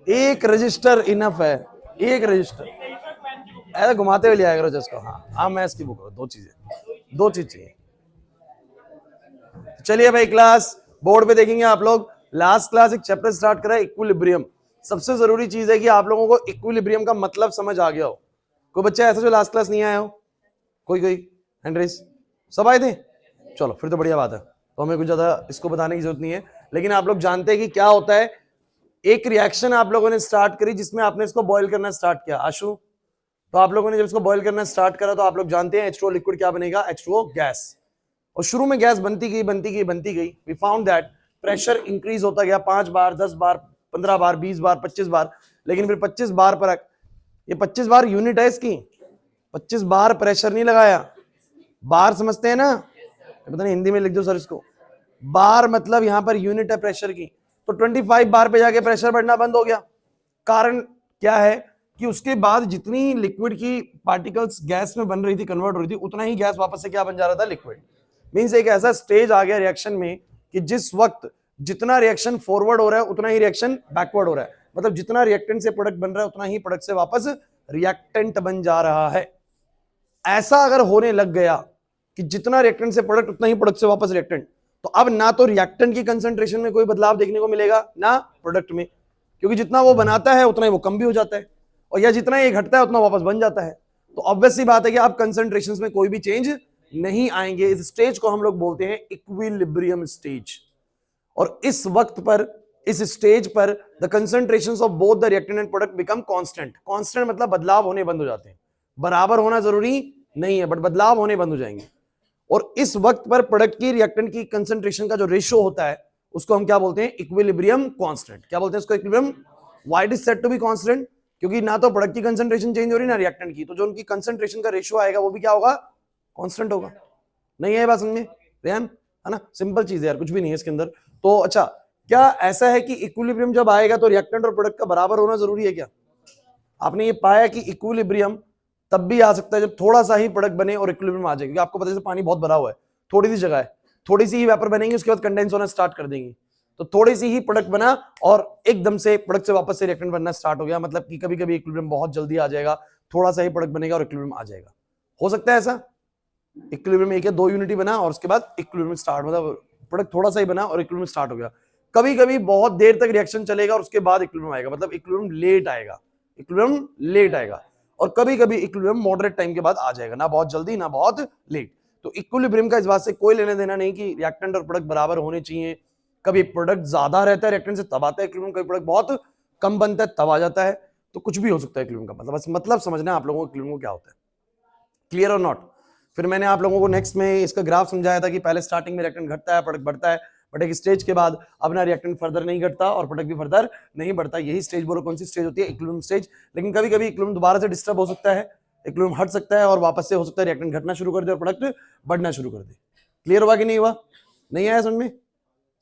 एक register enough है, एक रजिस्टर। ऐसा घुमाते हुए लिया करो जिसको। हाँ मैथ्स की बुक हो, दो चीज चाहिए। चलिए भाई, क्लास बोर्ड पे देखेंगे आप लोग। लास्ट क्लास एक चैप्टर स्टार्ट करा, इक्विलिब्रियम। सबसे जरूरी चीज है कि आप लोगों को इक्विलिब्रियम का मतलब समझ आ गया हो। कोई बच्चा ऐसा जो लास्ट क्लास नहीं आया हो? कोई हैंड रेस? सब आए थे? चलो फिर तो बढ़िया बात है, तो हमें कुछ ज्यादा इसको बताने की जरूरत नहीं है। लेकिन आप लोग जानते हैं कि क्या होता है। एक रिएक्शन आप लोगों ने स्टार्ट करी जिसमें आपने इसको बॉईल करना स्टार्ट किया। आशु, तो आप लोगों ने जब इसको बॉईल करना स्टार्ट करा तो आप लोग जानते हैं H2O लिक्विड क्या बनेगा? H2O gas. और शुरू में गैस बनती गई। We found that pressure increase होता गया 5 बार, 10 बार, 15 बार, 20 बार, 25 बार। लेकिन फिर 25 बार पर, ये 25 बार यूनिट है इसकी, 25 बार प्रेशर नहीं लगाया। बार समझते हैं ना? पता नहीं हिंदी में लिख दो सर इसको। बार मतलब यहां पर यूनिट है प्रेशर की। तो 25 बार पे जाके प्रेशर बढ़ना बंद हो गया। कारण क्या है कि उसके बाद जितनी लिक्विड की पार्टिकल्स गैस में बन रही थी, कन्वर्ट हो रही थी, उतना ही गैस वापस से क्या बन जा रहा था? लिक्विड। मींस एक ऐसा स्टेज आ गया रिएक्शन में कि जिस वक्त जितना रिएक्शन फॉरवर्ड हो रहा है उतना ही रिएक्शन बैकवर्ड हो रहा है। मतलब जितना रिएक्टेंट से प्रोडक्ट बन रहा है उतना ही प्रोडक्ट से वापस रिएक्टेंट बन जा रहा है। ऐसा अगर होने लग गया कि जितना रिएक्टेंट से प्रोडक्ट उतना ही प्रोडक्ट से वापस रिएक्टेंट, तो अब ना तो रिएक्टेंट की कंसंट्रेशन में कोई बदलाव देखने को मिलेगा ना प्रोडक्ट में, क्योंकि जितना वो बनाता है उतना ही वो कम भी हो जाता है, और या जितना ये घटता है उतना वापस बन जाता है। तो ऑब्वियस सी बात है कि अब कंसंट्रेशंस में कोई भी चेंज नहीं आएंगे। इस स्टेज को हम लोग बोलते हैं इक्विलिब्रियम स्टेज। और इस वक्त पर, इस स्टेज पर the concentrations of both the reactant and product become constant. Constant मतलब बदलाव होने बंद हो जाते हैं। बराबर होना जरूरी नहीं है, बट बदलाव होने बंद हो जाएंगे। और इस वक्त पर प्रोडक्ट की रिएक्टेंट की कंसंट्रेशन का जो रेशियो होता है उसको हम क्या बोलते हैं? Equilibrium constant. क्या बोलते हैं इसको? Equilibrium. Why it is said to be constant? क्योंकि ना तो प्रोडक्ट की कंसंट्रेशन चेंज हो रही ना रिएक्टेंट की, तो जो उनकी कंसंट्रेशन का रेशियो आएगा वो भी क्या होगा? कांस्टेंट होगा। नहीं है बात समझ में रेहान? है ना? सिंपल चीज है यार, कुछ भी नहीं है इसके अंदर। तो अच्छा, क्या ऐसा है कि इक्विलिब्रियम जब आएगा तो रिएक्टेंट और प्रोडक्ट का बराबर होना जरूरी है क्या? आपने ये पाया कि इक्विलिब्रियम तब भी आ सकता है जब थोड़ा सा ही प्रोडक्ट बने और इक्विलिब्रियम आ जाए। क्योंकि आपको पता है पानी बहुत भरा हुआ है, थोड़ी सी जगह है, थोड़ी सी ही वेपर बनेंगे, उसके बाद कंडेंस होना स्टार्ट कर देंगे। तो थोड़ी सी ही प्रोडक्ट बना और एकदम से प्रोडक्ट से वापस से रिएक्टेंट बनना स्टार्ट हो गया। मतलब कि कभी कभी इक्विलिब्रियम बहुत जल्दी आ जाएगा, थोड़ा सा ही प्रोडक्ट बनेगा और इक्विलिब्रियम आ जाएगा। हो सकता है ऐसा? इक्विलिब्रियम एक या दो यूनिटी बना और उसके बाद इक्विलिब्रियम स्टार्ट, मतलब प्रोडक्ट थोड़ा सा ही बना और इक्विलिब्रियम स्टार्ट हो गया। कभी कभी बहुत देर तक रिएक्शन चलेगा और उसके बाद इक्विलिब्रियम आएगा, मतलब इक्विलिब्रियम लेट आएगा। इक्विलिब्रियम लेट आएगा। और कभी कभी इक्विलिब्रियम मॉडरेट टाइम के बाद आ जाएगा, ना बहुत जल्दी ना बहुत लेट। तो इक्विलिब्रियम का इस बात से कोई लेना देना नहीं कि रिएक्टेंट और प्रोडक्ट बराबर होने चाहिए। कभी प्रोडक्ट ज्यादा रहता है रिएक्टेंट से तब आता है इक्विलिब्रियम, कभी प्रोडक्ट बहुत कम बनता है तब आ जाता है। तो कुछ भी हो सकता है इक्विलिब्रियम का। मतलब समझना है आप लोगों को इक्विलिब्रियम क्या होता है। क्लियर और नॉट? फिर मैंने आप लोगों को नेक्स्ट में इसका ग्राफ समझाया था कि पहले स्टार्टिंग में रिएक्टेंट घटता है, प्रोडक्ट बढ़ता है, बट एक स्टेज के बाद अपना रिएक्टेंट फर्दर नहीं घटता और प्रोडक्ट भी फर्दर नहीं बढ़ता। यही स्टेज बोलो कौन सी स्टेज होती है? Equilibrium stage. लेकिन कभी कभी इक्विलिब्रियम दोबारा से डिस्टर्ब हो सकता है, इक्विलिब्रियम हट सकता है और वापस से हो सकता है रिएक्टेंट घटना शुरू कर दे और प्रोडक्ट बढ़ना शुरू कर दे। क्लियर हुआ कि नहीं हुआ? नहीं आया समझ में?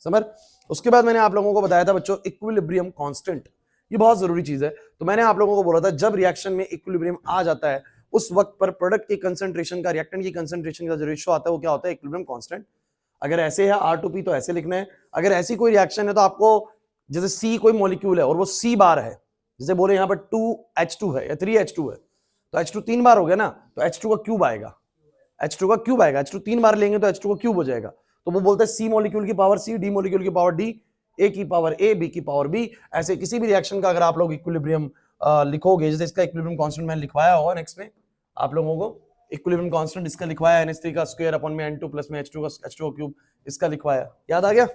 समझ? उसके बाद मैंने आप लोगों को बताया था बच्चों इक्विलिब्रियम कांस्टेंट, ये बहुत जरूरी चीज है। तो मैंने आप लोगों को बोला था जब रिएक्शन में इक्विलिब्रियम आ जाता है उस वक्त पर प्रोडक्ट की कंसंट्रेशन का रिएक्टेंट की कंसंट्रेशन का जो रेशियो आता है वो क्या होता है? Equilibrium constant. अगर ऐसे है R2P तो ऐसे लिखना है। अगर ऐसी कोई रिएक्शन है तो आपको, जैसे C कोई मॉलिक्यूल है और वो C बार है, जैसे बोले यहाँ पर 2H2 है या 3H2 है, तो H2 तीन बार हो गया ना, तो H2 का क्यूब आएगा। H2 का क्यूब आएगा। H2 तीन बार लेंगे तो H2 का क्यूब हो जाएगा। तो वो बोलते हैं C मॉलिक्यूल की पावर C, D मॉलिक्यूल की पावर D, A की पावर A, B की पावर B। ऐसे किसी भी रिएक्शन का अगर आप लोग इक्विलिब्रियम लिखोगे, जैसे इसका इक्विलिब्रियम कांस्टेंट मैंने लिखवाया होगा नेक्स्ट में आप लोगों को, इक्विलिब्रियम कांस्टेंट इसका लिखवाया NH3 का स्क्वायर अपॉन में N2 प्लस में H2 का क्यूब, इसका लिखवाया, याद आ गया?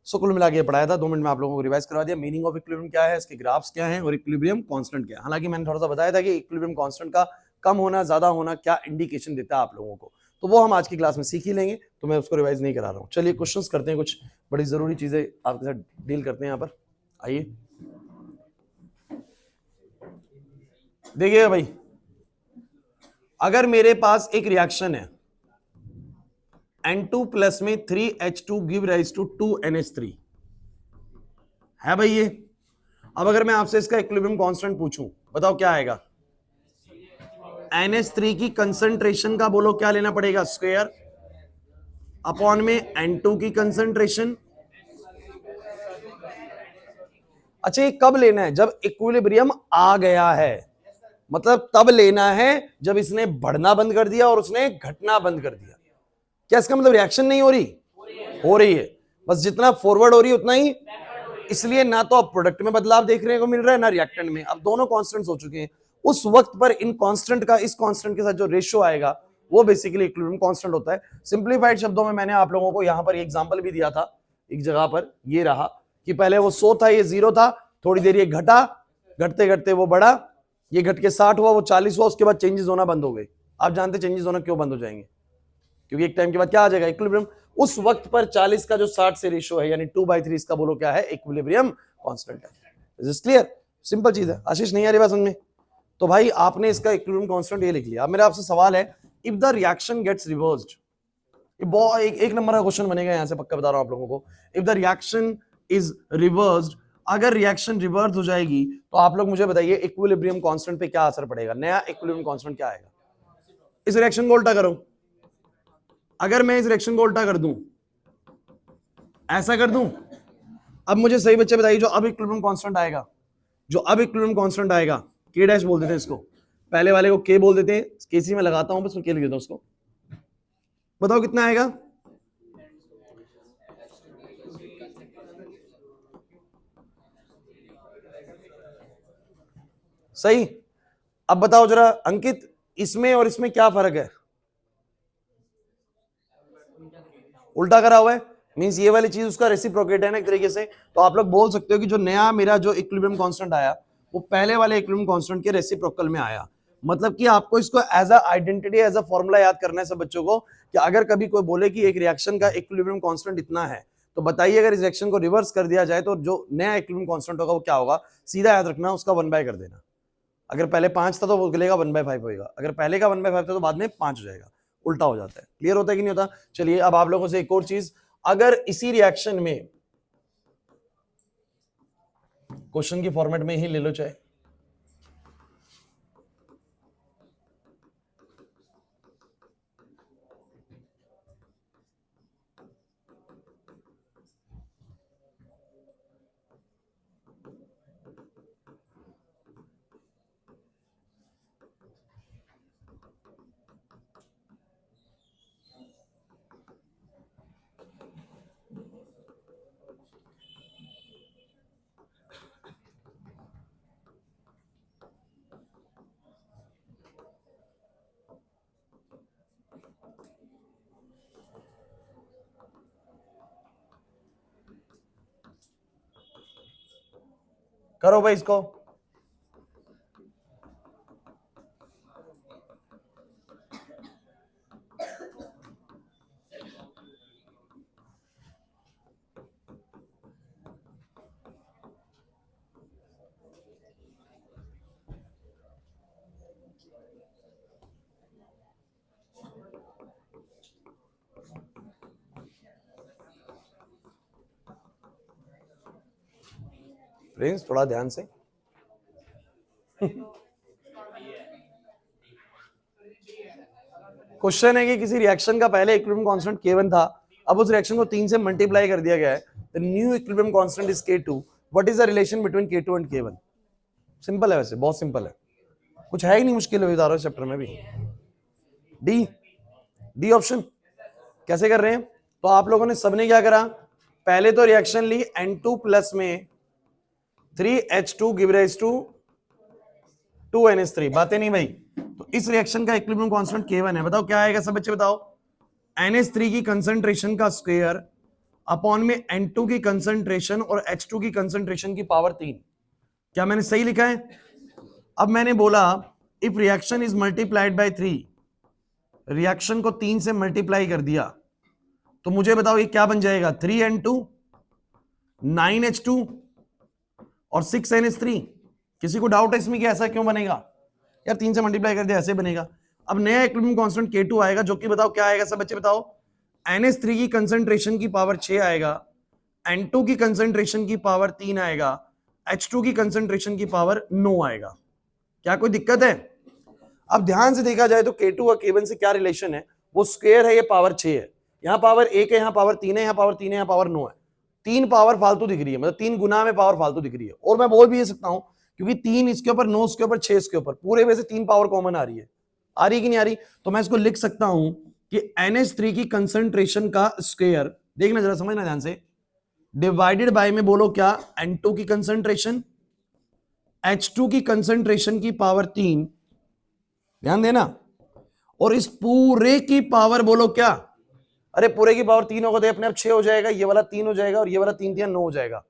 सो कुल मिला के पढ़ाया था, 2 मिनट में आप लोगों को रिवाइज करवा दिया। मीनिंग ऑफ इक्विलिब्रियम क्या है, इसके ग्राफ्स क्या हैं और इक्विलिब्रियम कांस्टेंट क्या है। हालांकि मैंने थोड़ा सा बताया था कि इक्विलिब्रियम कांस्टेंट का कम होना ज्यादा होना क्या इंडिकेशन देता है आप लोगों को, तो वो हम आज की क्लास में सीख ही लेंगे, तो मैं उसको रिवाइज नहीं करा रहा हूँ। चलिए क्वेश्चंस करते हैं, कुछ बड़ी जरूरी चीजें आपके साथ डील करते हैं यहाँ पर। आइए देखिएगा भाई, अगर मेरे पास एक रिएक्शन है N2 प्लस में 3H2 give rise to 2NH3 है भाई ये। अब अगर मैं आपसे इसका इक्विलिब्रियम कांस्टेंट पूछूं, बताओ क्या आएगा? NH3 की कंसंट्रेशन का बोलो क्या लेना पड़ेगा? स्क्वायर अपॉन में N2 की कंसंट्रेशन अच्छा ये कब लेना है? जब इक्विलिब्रियम आ गया है, मतलब तब लेना है जब इसने बढ़ना बंद कर दिया और उसने घटना बंद कर दिया। क्या इसका मतलब रिएक्शन नहीं हो रही? हो रही है, बस जितना फॉरवर्ड हो रही है उतना ही, इसलिए ना तो अब प्रोडक्ट में बदलाव देखने को मिल रहा है ना रिएक्टेंट में, अब दोनों कांस्टेंट्स हो चुके हैं। उस वक्त पर इन कांस्टेंट का इस कांस्टेंट के साथ जो रेशियो आएगा वो बेसिकली इक्विलिब्रियम कांस्टेंट होता है। सिंपलीफाइड शब्दों में मैंने आप लोगों को यहां पर एग्जांपल भी दिया था एक जगह पर, ये रहा कि पहले वो 100 था, ये 0 था, थोड़ी देर ये घटा, घटते घटते वो बढ़ा, ये घट के 60 हुआ, वो 40 हुआ, उसके बाद चेंजेस होना बंद हो गए। आप जानते चेंजेस होना क्यों बंद हो जाएंगे? क्योंकि एक टाइम के बाद क्या आ जाएगा? इक्विलिब्रियम। उस वक्त पर 40 का जो 60 से रेशियो है यानी 2/3, इसका बोलो क्या है? इक्विलिब्रियम कांस्टेंट है। Is this clear? सिंपल चीज है। आशीष नहीं आ रही बात समझ में? तो भाई आपने इसका इक्विलिब्रियम कांस्टेंट ये लिख लिया। अब मेरा आपसे सवाल है, if the reaction gets reversed, एक नंबर का क्वेश्चन बनेगा यहां से, पक्का बता रहा हूं आप लोगों को। If the reaction is reversed, अगर रिएक्शन रिवर्स हो जाएगी तो आप लोग मुझे बताइए इक्विलिब्रियम कांस्टेंट पे क्या असर पड़ेगा? नया इक्विलिब्रियम कांस्टेंट क्या आएगा? इस रिएक्शन को उल्टा करो, अगर मैं इस रिएक्शन को उल्टा कर दूं, ऐसा कर दूं, अब मुझे सही बच्चे बताइए जो अब इक्विलिब्रियम कांस्टेंट आएगा, जो अब इक्विलिब्रियम कांस्टेंट आएगा, के डैश बोल देते हैं इसको, पहले वाले को के बोल देते हैं, केसी में लगाता हूं बस, मैं के लिख देता हूं उसको। बताओ कितना आएगा? सही। अब बताओ जरा अंकित, इसमें और इसमें क्या फर्क है? उल्टा करा हुआ है, मींस ये वाली चीज उसका रेसिप्रोकेट है ना एक तरीके से। तो आप लोग बोल सकते हो कि जो नया मेरा जो इक्विलिब्रियम कांस्टेंट आया वो पहले वाले इक्विलिब्रियम कांस्टेंट के रेसिप्रोकल में आया। मतलब कि आपको इसको as a identity, as a formula याद करना है सब बच्चों को, कि अगर कभी कोई बोले कि एक रिएक्शन का इक्विलिब्रियम कांस्टेंट इतना है, तो बताइए अगर इस रिएक्शन को रिवर्स कर दिया जाए तो जो नया इक्विलिब्रियम कांस्टेंट होगा वो क्या होगा? सीधा याद रखना, उसका 1/5 कर देना। अगर पहले 5 था तो वो गलेगा 1/5 होगा, अगर पहले का 1/5 था तो बाद में 5 हो जाएगा, उल्टा हो जाता है। क्लियर होता है कि नहीं होता? चलिए अब आप लोगों से एक और चीज, अगर इसी रिएक्शन में, क्वेश्चन की फॉर्मेट में ही ले लो चाहे, करो भाई इसको। प्रिंस थोड़ा ध्यान से, क्वेश्चन है कि किसी रिएक्शन का पहले इक्विलिब्रियम कांस्टेंट K1 था, अब उस रिएक्शन को 3 से मल्टीप्लाई कर दिया गया है, the new equilibrium constant is K2, what is the relation between K2 and K1? Simple है, वैसे बहुत सिंपल है, कुछ है ही नहीं मुश्किल बता रहा हूं चैप्टर में भी। D, D option. कैसे कर रहे हैं? तो आप लोगों ने सबने क्या करा, पहले तो रिएक्शन ली N2 प्लस में 3H2 give rise to 2NH3, बातें नहीं भाई। तो इस रिएक्शन का इक्विलिब्रियम कांस्टेंट K1 है, बताओ क्या आएगा सब बच्चे बताओ? NH3 की कंसंट्रेशन का स्क्वायर अपॉन में N2 की कंसंट्रेशन और H2 की कंसंट्रेशन की पावर 3। क्या मैंने सही लिखा है? अब मैंने बोला if reaction is multiplied by 3, reaction को 3 से मल्टीप्लाई कर दिया तो मुझे बताओ ये क्या बन जाएगा? 3N2 9H2 और 6NH3। किसी को डाउट है इसमें कि ऐसा क्यों बनेगा? यार 3 से मल्टीप्लाई कर दिया ऐसे बनेगा। अब नया इक्विलिब्रियम कांस्टेंट K2 आएगा जो कि बताओ क्या आएगा सब बच्चे बताओ? NH3 की कंसंट्रेशन की पावर 6 आएगा, N2 की कंसंट्रेशन की पावर 3 आएगा, H2 की कंसंट्रेशन की पावर 9 आएगा। क्या कोई दिक्कत है? अब ध्यान से देखा जाए तो K2 और K1 से क्या रिलेशन है? वो स्क्वायर है, ये पावर 6 है, यहां पावर 1 है, यहां पावर 3 है, यहां पावर 3 है, यहां पावर 9 है। 3 पावर फालतू दिख रही है, मतलब 3 गुना में पावर फालतू दिख रही है। और मैं बोल भी ये सकता हूं क्योंकि 3 इसके ऊपर, 9 इसके ऊपर, 6 इसके ऊपर, पूरे में से 3 पावर कॉमन आ रही है। आ रही कि नहीं आ रही? तो मैं इसको लिख सकता हूं कि NH3 की कंसंट्रेशन का स्क्वायर, देखना जरा, समझना ध्यान से, डिवाइडेड बाय में बोलो क्या, N2 की कंसंट्रेशन, H2 की कंसंट्रेशन की पावर 3, ध्यान देना, और इस पूरे की पावर बोलो क्या, अरे पूरे की पावर 3 होगा तो अपने आप 6 हो जाएगा, ये वाला 3 हो जाएगा और ये वाला 3 9 हो जाएगा।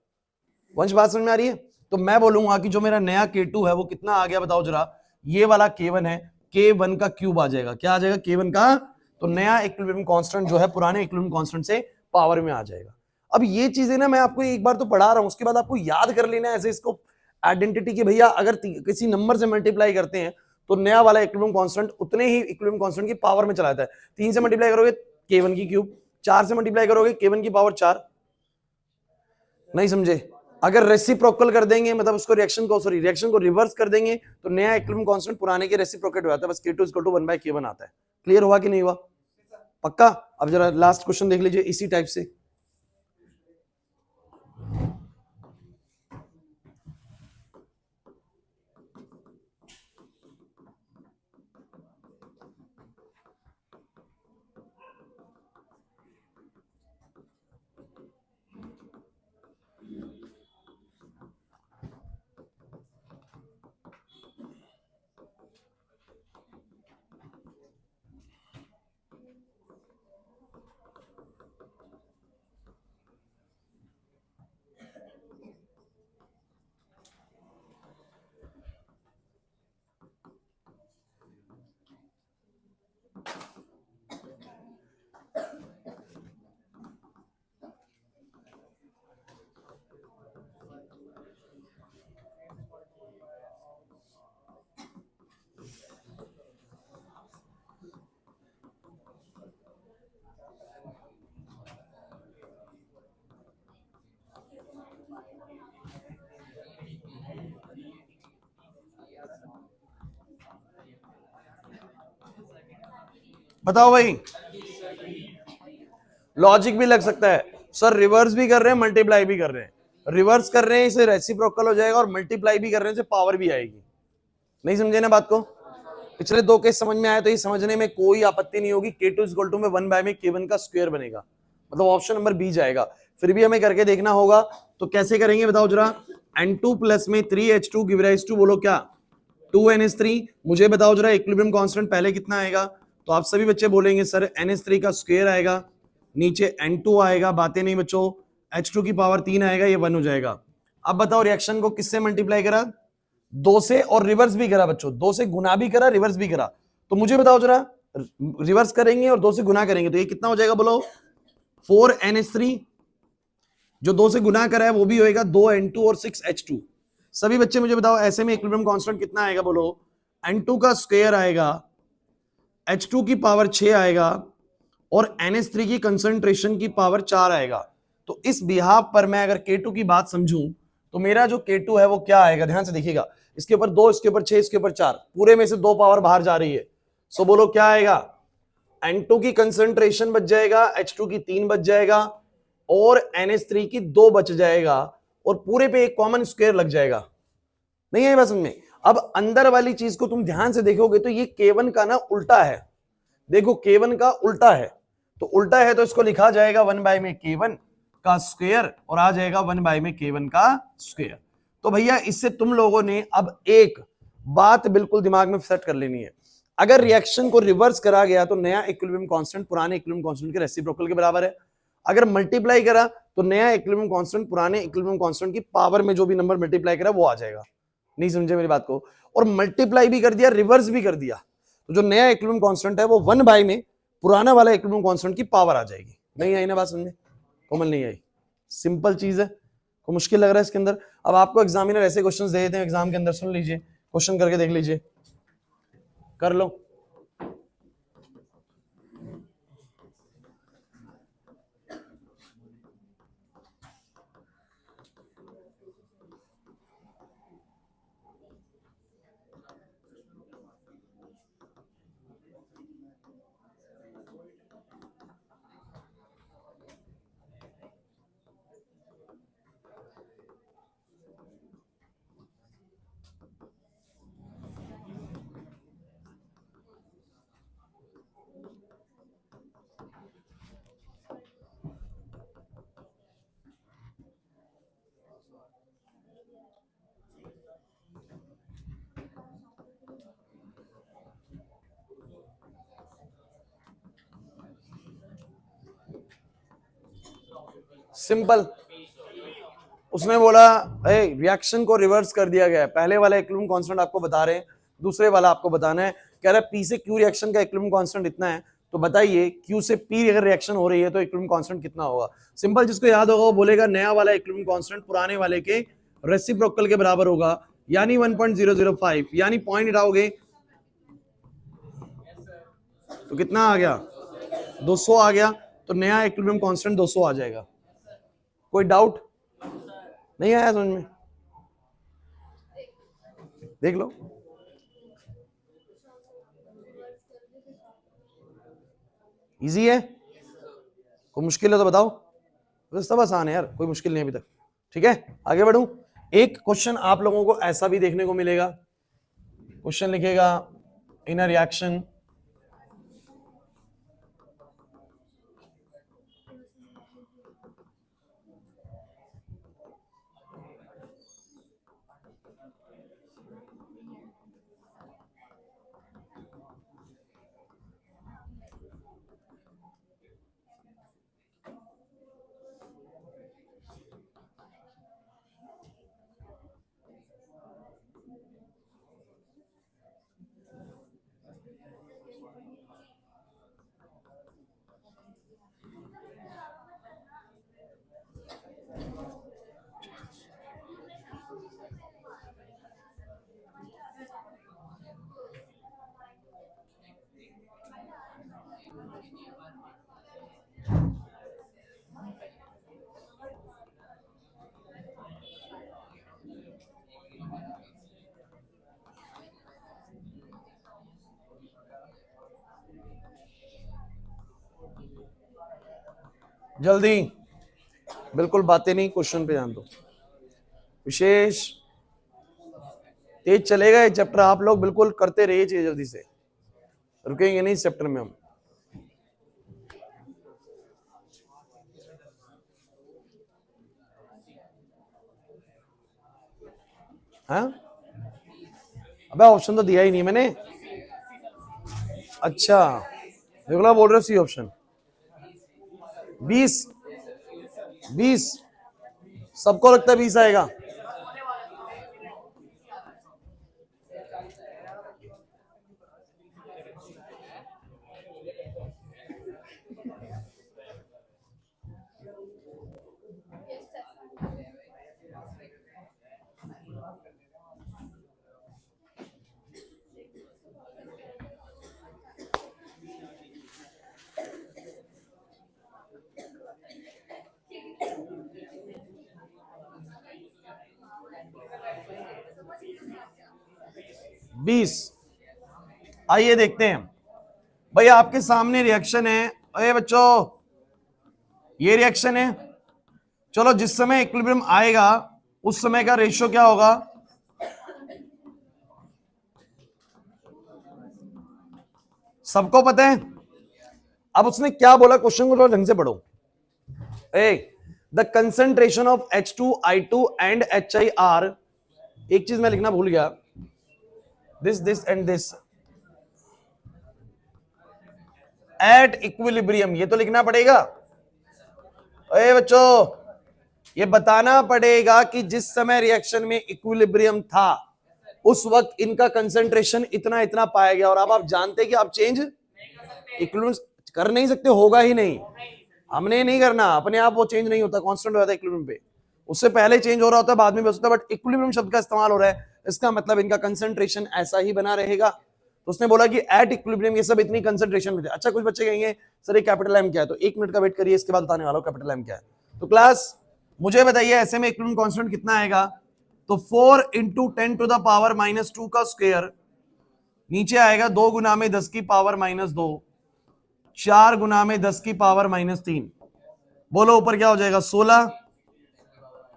वंश बात समझ में आ रही है? तो मैं बोलूंगा कि जो मेरा नया K2 है वो कितना आ गया बताओ जरा, ये वाला K1 है, K1 का क्यूब आ जाएगा। क्या आ जाएगा? K1 का। तो नया इक्विलिब्रियम कांस्टेंट जो है पुराने इक्विलिब्रियम कांस्टेंट से पावर में आ जाएगा। अब ये चीजें ना मैं आपको एक बार तो पढ़ा रहा हूं, उसके बाद आपको याद कर लेना ऐसे इसको आइडेंटिटी की, भैया अगर किसी नंबर से मल्टीप्लाई करते हैं तो नया वाला इक्विलिब्रियम कांस्टेंट उतने ही इक्विलिब्रियम कांस्टेंट की पावर में चला जाता है। 3 से मल्टीप्लाई करोगे K1 की क्यूब, 4 से मल्टीप्लाई करोगे K1 की पावर 4। नहीं समझे? अगर रेसिप्रोकल कर देंगे, मतलब उसको रिएक्शन को रिवर्स कर देंगे तो नया इक्विलिब्रियम कांस्टेंट पुराने के रेसिप्रोकेट हो जाता है, बस K2 = 1/K1 आता है। क्लियर हुआ कि नहीं हुआ? पक्का? अब जरा लास्ट क्वेश्चन देख लीजिए इसी टाइप से। बताओ भाई, लॉजिक भी लग सकता है सर, रिवर्स भी कर रहे हैं मल्टीप्लाई भी कर रहे हैं, रिवर्स कर रहे हैं इसे रेसिप्रोकल हो जाएगा और मल्टीप्लाई भी कर रहे हैं इसे पावर भी आएगी। नहीं समझे ना बात को? पिछले 2 केस समझ में आया तो ये समझने में कोई आपत्ति नहीं होगी। K2 = में 1/में K1 का स्क्वायर बनेगा, मतलब ऑप्शन नंबर बी जाएगा। फिर भी हमें करके देखना होगा, तो कैसे करेंगे बताओ जरा। N2 प्लस में 3H2 गिव राइज टू बोलो क्या, 2NH3। मुझे बताओ जरा इक्विलिब्रियम कांस्टेंट पहले कितना आएगा, तो आप सभी बच्चे बोलेंगे सर NH3 का स्क्वायर आएगा, नीचे N2 आएगा, बातें नहीं बच्चों, H2 की पावर 3 आएगा, ये 1 हो जाएगा। अब बताओ रिएक्शन को किससे मल्टीप्लाई करा, 2 से, और रिवर्स भी करा बच्चों, 2 से गुना भी करा, रिवर्स भी करा। तो मुझे बताओ जरा, रिवर्स करेंगे और 2 से गुना करेंगे तो ये कितना हो जाएगा बोलो, 4NH3, जो 2 से गुना करा है वो भी होएगा 2N2 और 6H2। सभी बच्चे मुझे बताओ ऐसे में इक्विलिब्रियम कांस्टेंट कितना आएगा बोलो, N2 का स्क्वायर आएगा, H2 की पावर 6 आएगा और NH3 की कंसंट्रेशन की पावर 4 आएगा। तो इस बिहाफ पर मैं अगर K2 की बात समझूं तो मेरा जो K2 है वो क्या आएगा, ध्यान से देखिएगा, इसके ऊपर 2, इसके ऊपर 6, इसके ऊपर 4, पूरे में से 2 पावर बाहर जा रही है। सो बोलो क्या आएगा, N2 की कंसंट्रेशन बच जाएगा, H2 की 3 बच जाएगा और NH3 की 2 बच जाएगा और पूरे पे एक कॉमन स्क्वायर लग जाएगा। नहीं है बस में? अब अंदर वाली चीज को तुम ध्यान से देखोगे तो ये K1 का ना उल्टा है, देखो K1 का उल्टा है, तो उल्टा है तो इसको लिखा जाएगा 1/में K1 का स्क्वायर और आ जाएगा 1/में K1 का स्क्वायर। तो भैया इससे तुम लोगों ने अब एक बात बिल्कुल दिमाग में सेट कर लेनी है, अगर रिएक्शन को रिवर्स करा गया तो नया इक्विलिब्रियम कांस्टेंट पुराने इक्विलिब्रियम कांस्टेंट के रेसिप्रोकल के बराबर है, अगर मल्टीप्लाई करा तो नया इक्विलिब्रियम कांस्टेंट पुराने इक्विलिब्रियम कांस्टेंट की पावर में जो भी नंबर मल्टीप्लाई करा वो आ जाएगा। नहीं समझे मेरी बात को? और मल्टीप्लाई भी कर दिया, रिवर्स भी कर दिया, तो जो नया इक्विलिब्रियम कांस्टेंट है वो 1/में पुराना वाला इक्विलिब्रियम कांस्टेंट की पावर आ जाएगी। नहीं आई ना बात समझे? कोमल नहीं आई? सिंपल चीज है, को मुश्किल लग रहा है इसके अंदर? अब आपको एग्जामिनर ऐसे क्वेश्चंस दे देते हैं एग्जाम के अंदर, सुन लीजिए, क्वेश्चन करके देख लीजिए, कर लो। सिंपल, उसने बोला रिएक्शन को रिवर्स कर दिया गया है, पहले वाला इक्विलिब्रियम कांस्टेंट आपको बता रहे हैं, दूसरे वाला आपको बताना है। कह रहा है पी से क्यू रिएक्शन का इक्विलिब्रियम कांस्टेंट इतना है, तो बताइए क्यू से पी अगर रिएक्शन हो रही है तो इक्विलिब्रियम कांस्टेंट कितना होगा। सिंपल, जिसको याद होगा वो बोलेगा नया वाला इक्विलिब्रियम कांस्टेंट पुराने वाले के रेसिप्रोकल के बराबर होगा, यानी 1.005, यानी पॉइंट हटाओगे तो कितना आ गया, 200 आ गया, तो नया इक्विलिब्रियम कांस्टेंट 200 आ जाएगा। कोई डाउट नहीं आया समझ में? देख लो, इजी है, कोई मुश्किल है तो बताओ, सब आसान है यार, कोई मुश्किल नहीं अभी तक। ठीक है, आगे बढ़ूं। एक क्वेश्चन आप लोगों को ऐसा भी देखने को मिलेगा, क्वेश्चन लिखेगा इन अ रिएक्शन जल्दी, बिल्कुल बातें नहीं, क्वेश्चन पे ध्यान दो। विशेष तेज चलेगा ये चैप्टर, आप लोग बिल्कुल करते रहिए चीज, जल्दी से रुकेंगे नहीं इस चैप्टर में हम। हाँ, अबे ऑप्शन तो दिया ही नहीं मैंने। अच्छा, देखो बोल रहे सी ऑप्शन 20, 20 सबको लगता है 20 आएगा। बीस, आइए देखते हैं भाई, आपके सामने रिएक्शन है। अरे बच्चों, ये रिएक्शन है, चलो जिस समय इक्विलिब्रियम आएगा उस समय का रेशियो क्या होगा, सबको पता है। अब उसने क्या बोला, क्वेश्चन को थोड़ा ढंग से पढ़ो। The concentration of H2I2 and HIR, एक चीज मैं लिखना भूल गया, this and this at equilibrium, ये तो लिखना पड़ेगा। अरे बच्चों, ये बताना पड़ेगा कि जिस समय रिएक्शन में इक्विलिब्रियम था उस वक्त इनका कंसंट्रेशन इतना इतना पाया गया, और अब आप जानते कि आप चेंज इक्विलिब्रियम कर नहीं सकते, होगा ही नहीं, हमने नहीं करना, अपने आप वो चेंज नहीं होता, कांस्टेंट हो जाता है इक्विलिब्रियम पे, उससे पहले चेंज हो रहा होता है, बाद में भी हो सकता है, बट इक्विलिब्रियम शब्द का इस्तेमाल हो रहा है, इसका मतलब इनका कंसंट्रेशन ऐसा ही बना रहेगा। तो उसने बोला कि एट इक्विलिब्रियम ये सब इतनी कंसंट्रेशन में थे। अच्छा, कुछ बच्चे कहेंगे सर ये कैपिटल एम क्या है, तो एक मिनट का वेट करिए, इसके बाद बताने वाला हूं कैपिटल एम क्या है। तो क्लास मुझे बताइए ऐसे में इक्विलिब्रियम कांस्टेंट कितना आएगा, तो 4 इंटू 10 टू द पावर -2 का स्क्वायर, नीचे आएगा 2 गुना में 10 की पावर -2, 4 गुना में 10 की पावर -3, बोलो ऊपर क्या हो जाएगा 16,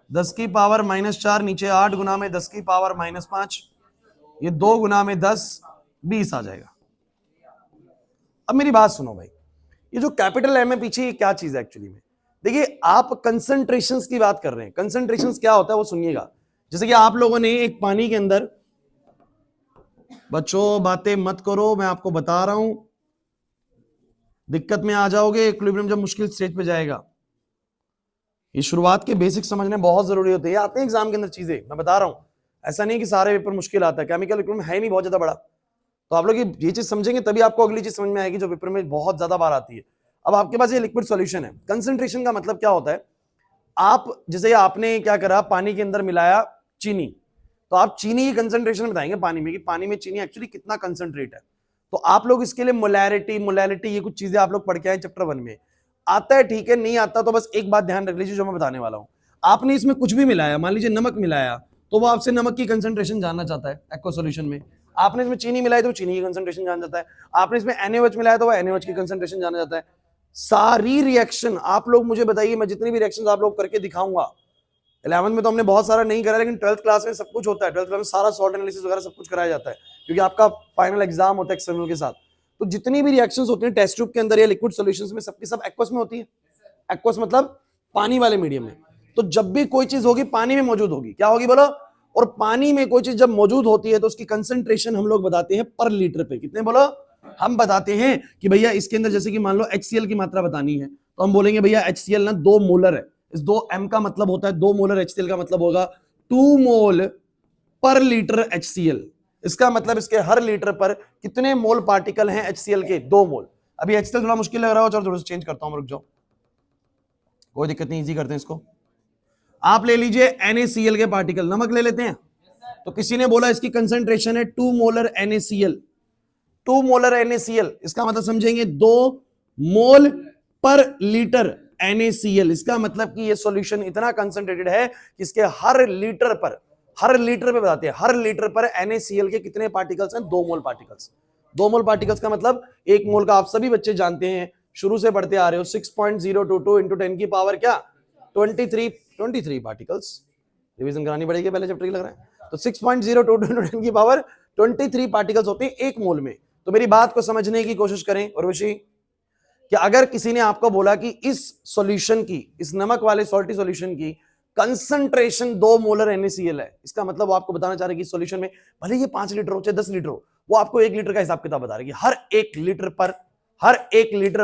10 की पावर -4, नीचे 8 गुना में 10 की पावर -5, ये 2 गुना में 10, 20 आ जाएगा। अब मेरी बात सुनो भाई, ये जो कैपिटल एम है पीछे, ये क्या चीज है एक्चुअली में? देखिए, आप कंसंट्रेशंस की बात कर रहे हैं, कंसंट्रेशंस क्या होता है वो सुनिएगा। जैसे कि आप लोगों ने एक पानी के अंदर, बच्चों बातें मत करो, मैं आपको बता रहा हूं, दिक्कत में आ जाओगे इक्विलिब्रियम जब मुश्किल स्टेज पे जाएगा। ये शुरुआत के बेसिक समझने बहुत जरूरी होते हैं, आते हैं एग्जाम के अंदर चीजें, मैं बता रहा हूं। ऐसा नहीं कि सारे पेपर मुश्किल आता है, केमिकल इक्विपमेंट है नहीं बहुत ज्यादा बड़ा। तो आप लोग ये चीज समझेंगे तभी आपको अगली चीज समझ में आएगी जो पेपर में बहुत ज्यादा बार आती है। अब आपके पास ये लिक्विड सॉल्यूशन है, कंसंट्रेशन का मतलब क्या होता है, आप जैसे आपने क्या करा, पानी के अंदर मिलाया चीनी, तो आप चीनी की कंसंट्रेशन बताएंगे पानी में कि पानी में चीनी एक्चुअली कितना कंसंट्रेट है। तो आप लोग इसके लिए मोलैरिटी ये कुछ चीजें आप लोग पढ़ के आए चैप्टर 1 में। आता है ठीक है, नहीं आता तो बस एक बात ध्यान रख लीजिए जो मैं बताने वाला हूं। आपने इसमें कुछ भी मिलाया, मान लीजिए नमक मिलाया, तो वो आपसे नमक की कंसंट्रेशन जानना चाहता है एक्वा सॉल्यूशन में। आपने इसमें चीनी मिलाई तो चीनी की कंसंट्रेशन जान जाता है। आपने इसमें NaOH मिलाया तो वो NaOH की कंसंट्रेशन जाना जाता है। सारी रिएक्शन आप लोग मुझे बताइए, मैं जितनी भी रिएक्शन आप लोग करके दिखाऊंगा। 11th में तो हमने बहुत सारा नहीं करा, लेकिन 12th क्लास में सब कुछ होता है। 12th क्लास में सारा सॉल्ट एनालिसिस वगैरह सब कुछ कराया जाता है, क्योंकि आपका फाइनल एग्जाम होता है एक्सटर्नल के साथ। तो जितनी भी रिएक्शंस होती हैं टेस्ट ट्यूब के अंदर या लिक्विड सॉल्यूशंस में, सबकी सब एक्वस में होती है। एक्वस मतलब पानी वाले मीडियम में। तो जब भी कोई चीज होगी पानी में मौजूद होगी, क्या होगी बोलो, और पानी में कोई चीज जब मौजूद होती है तो उसकी कंसंट्रेशन हम लोग बताते हैं पर लीटर पे। कितने बोलो, हम बताते हैं कि भैया इसके अंदर जैसे कि मान लो HCl की मात्रा बतानी है, तो हम बोलेंगे भैया HCl ना 2 मोलर है। इस 2m का मतलब होता है 2 मोलर, HCl का मतलब होगा 2 मोल पर लीटर HCl। इसका मतलब इसके हर लीटर पर कितने मोल पार्टिकल हैं HCl के, 2 मोल। अभी HCl थोड़ा मुश्किल लग रहा हो, चलो थोड़ा सा चेंज करता हूं, रुक जाओ, कोई दिक्कत नहीं, इजी करते हैं इसको। आप ले लीजिए NaCl के पार्टिकल, नमक ले लेते हैं। तो किसी ने बोला इसकी कंसंट्रेशन है 2 मोलर NaCl, 2 मोलर NaCl, इसका मतलब समझेंगे 2 मोल पर लीटर NaCl। इसका मतलब कि ये सॉल्यूशन इतना कंसंट्रेटेड है कि इसके हर लीटर पे बताते हैं, हर लीटर पर NaCl के कितने पार्टिकल्स हैं, 2 मोल पार्टिकल्स। 2 मोल पार्टिकल्स का मतलब 1 मोल का आप सभी बच्चे जानते हैं, शुरू से पढ़ते आ रहे हो, 6.022 इंटू 10 की पावर क्या, 23 पार्टिकल्स। रिवीजन करानी पड़ेगी, पहले चैप्टर की लग रहा है। तो 6.022 इंटू 10 की पावर 23 पार्टिकल्स होते हैं 1 मोल में। तो मेरी बात को समझने की कोशिश करें उर्वशी, कि अगर किसी ने आपको बोला कि इस सॉल्यूशन की, इस नमक वाले सॉल्टी सॉल्यूशन की कंसंट्रेशन 2 मोलर NaCl है, इसका मतलब वो आपको बताना चाह रहे हैं कि सॉल्यूशन में भले ये 5 लीटर हो चाहे 10 लीटर हो, वो आपको 1 लीटर का हिसाब किताब बता रही है। हर एक लीटर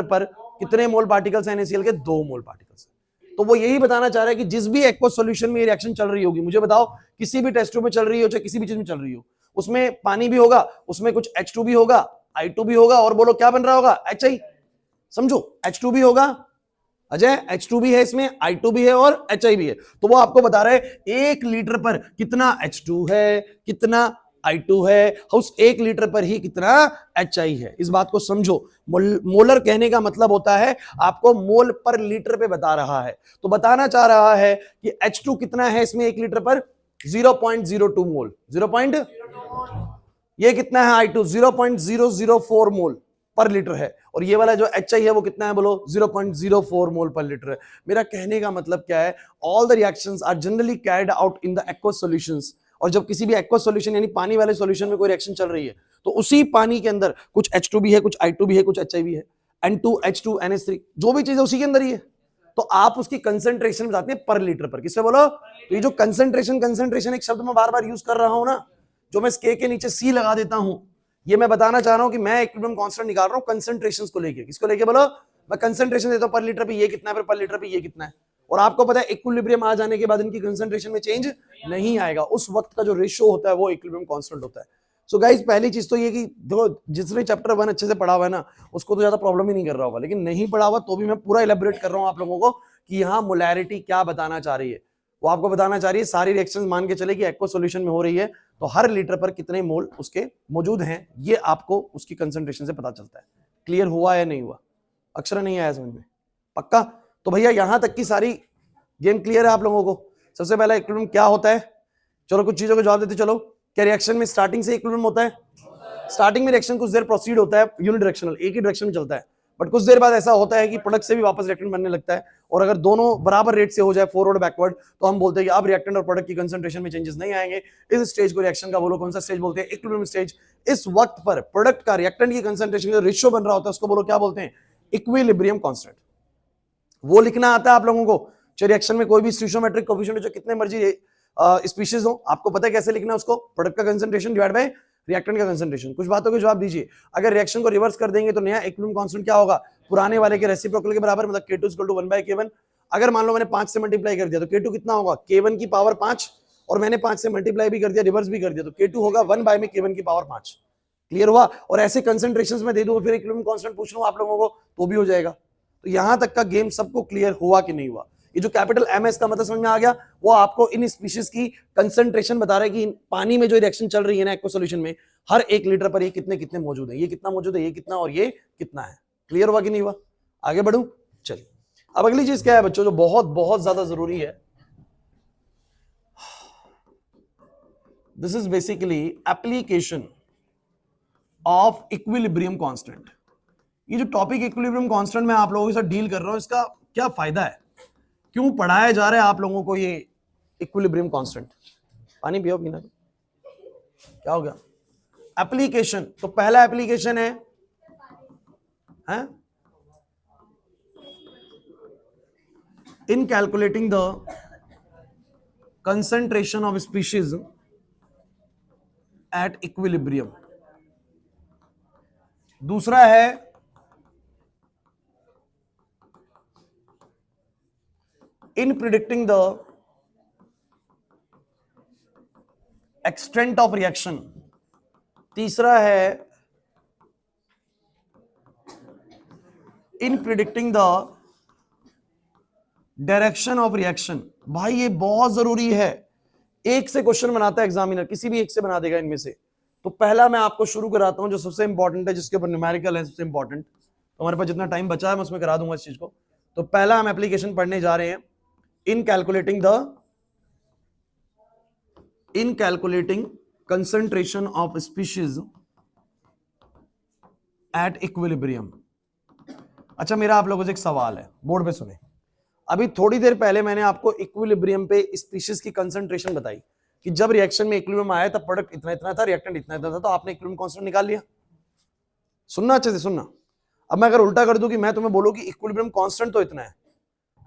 पर कितने मोल पार्टिकल्स हैं NaCl के, 2 मोल पार्टिकल्स। तो वो यही बताना चाह रहा है कि जिस भी एक्वा सॉल्यूशन में ये रिएक्शन चल रही होगी, मुझे बताओ किसी भी टेस्ट ट्यूब में चल रही हो चाहे किसी भी चीज में चल रही हो, उसमें पानी भी होगा, उसमें कुछ H2 भी होगा, I2 भी होगा, और बोलो क्या बन रहा होगा, HI। समझो, H2 भी होगा, अजय H2 भी है इसमें, I2 भी है और HI भी है। तो वो आपको बता रहे हैं 1 लीटर पर कितना H2 है, कितना I2 है, उस 1 लीटर पर ही कितना HI है। इस बात को समझो। मोलर कहने का मतलब होता है आपको मोल पर लीटर पे बता रहा है। तो बताना चाह रहा है कि H2 कितना है इसमें 1 लीटर पर, 0.02 मोल। 0. ये कितना है I2, 0.004 मोल पर लीटर है। और ये वाला जो HI है वो कितना है बोलो, 0.04 मोल पर लीटर है। मेरा कहने का मतलब क्या है, all the reactions are generally carried out in the aqueous solutions. और जब किसी भी एक्वस सॉल्यूशन यानी पानी वाले सॉल्यूशन में कोई रिएक्शन चल रही है, तो उसी पानी के अंदर कुछ H2 भी है, कुछ I2 भी है, कुछ HI भी है, N2H2 NH3 जो भी चीज है उसी के अंदर ही है। तो आप उसकी कंसंट्रेशन बताते हैं पर लीटर पर। किससे बोलो, तो ये जो कंसंट्रेशन एक शब्द मैं बार बार यूज कर रहा हूं ना, जो मैं के नीचे C लगा देता हूं, ये मैं बताना चाह रहा हूं कि मैं इक्विलिब्रियम कांस्टेंट निकाल रहा हूं कंसंट्रेशंस को लेके। किसको लेके बोलो, मैं कंसंट्रेशन देता हूं पर लीटर पे ये कितना है, पर लीटर पे ये कितना है। और आपको पता है इक्विलिब्रियम आ जाने के बाद इनकी कंसंट्रेशन में चेंज नहीं आएगा, उस वक्त का जो रेशियो होता है वो इक्विलिब्रियम कांस्टेंट होता है। सो गाइस, पहली चीज तो ये कि देखो, जिसने चैप्टर 1 अच्छे से पढ़ा हुआ है ना, उसको तो ज्यादा प्रॉब्लम ही नहीं कर रहा होगा, लेकिन नहीं पढ़ा हुआ तो भी मैं पूरा इलेबोरेट कर रहा हूं आप लोगों को कि यहाँ मोलैरिटी क्या बताना चाह रही है। वो आपको बताना चाह रही है सारी रिएक्शंस मान के चले कि एक्वा सॉल्यूशन में हो रही है, तो हर लीटर पर कितने मोल उसके मौजूद हैं, ये आपको उसकी कंसंट्रेशन से पता चलता है। क्लियर हुआ या नहीं हुआ, अक्षर नहीं आया समझ में, पक्का? तो भैया यहां तक की सारी गेम क्लियर है आप लोगों को। सबसे पहला इक्विलिब्रियम क्या होता है, चलो कुछ चीजों को जवाब देते चलो। क्या रिएक्शन में स्टार्टिंग से इक्विलिब्रियम होता है? स्टार्टिंग में रिएक्शन कुछ देर प्रोसीड होता है, यूनिडायरेक्शनल, एक ही डायरेक्शन में चलता है, बट कुछ देर बाद ऐसा होता है कि प्रोडक्ट से भी वापस रिएक्टेंट बनने लगता है। और अगर दोनों बराबर रेट से हो जाए, फॉरवर्ड बैकवर्ड, तो हम बोलते हैं कि अब रिएक्टेंट और प्रोडक्ट की कंसंट्रेशन में चेंजेस नहीं आएंगे। इस स्टेज को रिएक्शन का बोलो कौन सा स्टेज बोलते हैं, इक्विलिब्रियम स्टेज। इस वक्त पर प्रोडक्ट का रिएक्टेंट की कंसंट्रेशन का रेशियो बन रहा होता है, उसको बोलो क्या बोलते हैं, इक्विलिब्रियम कांस्टेंट। वो लिखना आता है आप लोगों को, चाहे रिएक्शन में कोई भी स्टोइचियोमेट्रिक कोएफिशिएंट जो कितने मर्जी स्पीशीज हो, आपको पता है कैसे लिखना है उसको, प्रोडक्ट का कंसंट्रेशन डिवाइड बाय रिएक्टेंट का कंसंट्रेशन। कुछ बातों के जवाब दीजिए। अगर रिएक्शन को रिवर्स कर देंगे तो नया इक्विलिब्रियम कांस्टेंट क्या होगा, पुराने वाले के रेसिप्रोकल के बराबर, मतलब K2 = 1/K1। अगर मान लो मैंने 5 से मल्टीप्लाई कर दिया तो K2 कितना होगा, K1 की पावर 5, और मैंने 5 से मल्टीप्लाई भी कर दिया, रिवर्स भी कर दिया, तो K2 होगा 1 बाय में K1 की पावर 5। क्लियर हुआ? और ऐसे कंसंट्रेशंस में दे दूंगा, फिर इक्विलिब्रियम कांस्टेंट पूछ लूं आप लोगों को तो भी हो जाएगा। तो यहां तक का गेम सबको क्लियर हुआ कि नहीं हुआ? ये जो कैपिटल MS का मतलब समझ में आ गया, वो आपको इन स्पीशीज की कंसंट्रेशन बता रहा है कि पानी में जो रिएक्शन चल रही है ना एक्वा सॉल्यूशन में, हर 1 लीटर पर ये कितने कितने मौजूद है, ये कितना मौजूद है, ये कितना और ये कितना है। क्लियर हुआ कि नहीं हुआ? आगे बढ़ूं? चलिए अब अगली चीज क्या है बच्चों, जो बहुत बहुत ज्यादा जरूरी है, this is basically application of equilibrium constant. ये जो टॉपिक इक्विलिब्रियम कांस्टेंट मैं आप लोगों के साथ डील कर रहा हूं, इसका क्या फायदा है, क्यों पढ़ाया जा रहा है आप लोगों को ये इक्विलिब्रियम कांस्टेंट? पानी पियो, पीना क्या हो गया? एप्लीकेशन, तो पहला एप्लीकेशन है इन calculating the concentration of species at equilibrium. दूसरा है in predicting the extent of reaction. तीसरा है in predicting the direction of reaction. भाई ये बहुत जरूरी है, एक से क्वेश्चन बनाता है एग्जामिनर, किसी भी एक से बना देगा इनमें से। तो पहला मैं आपको शुरू कराता हूं जो सबसे इंपॉर्टेंट है, जिसके ऊपर न्यूमेरिकल है सबसे इंपॉर्टेंट, तो हमारे पास जितना टाइम बचा है मैं उसमें करा दूंगा इस चीज को। तो पहला हम एप्लीकेशन पढ़ने जा रहे हैं इन calculating concentration of species at equilibrium. अच्छा मेरा आप लोगों से एक सवाल है, बोर्ड पे सुने। अभी थोड़ी देर पहले मैंने आपको इक्विलिब्रियम पे स्पीशीज की कंसंट्रेशन बताई कि जब रिएक्शन में इक्विलिब्रियम आया तब प्रोडक्ट इतना इतना था, रिएक्टेंट इतना इतना था, तो आपने इक्विलिब्रियम कांस्टेंट निकाल लिया। सुनना अच्छे से सुनना। अब मैं अगर उल्टा कर दूं कि मैं तुम्हें बोलूं कि इक्विलिब्रियम कांस्टेंट तो इतना है,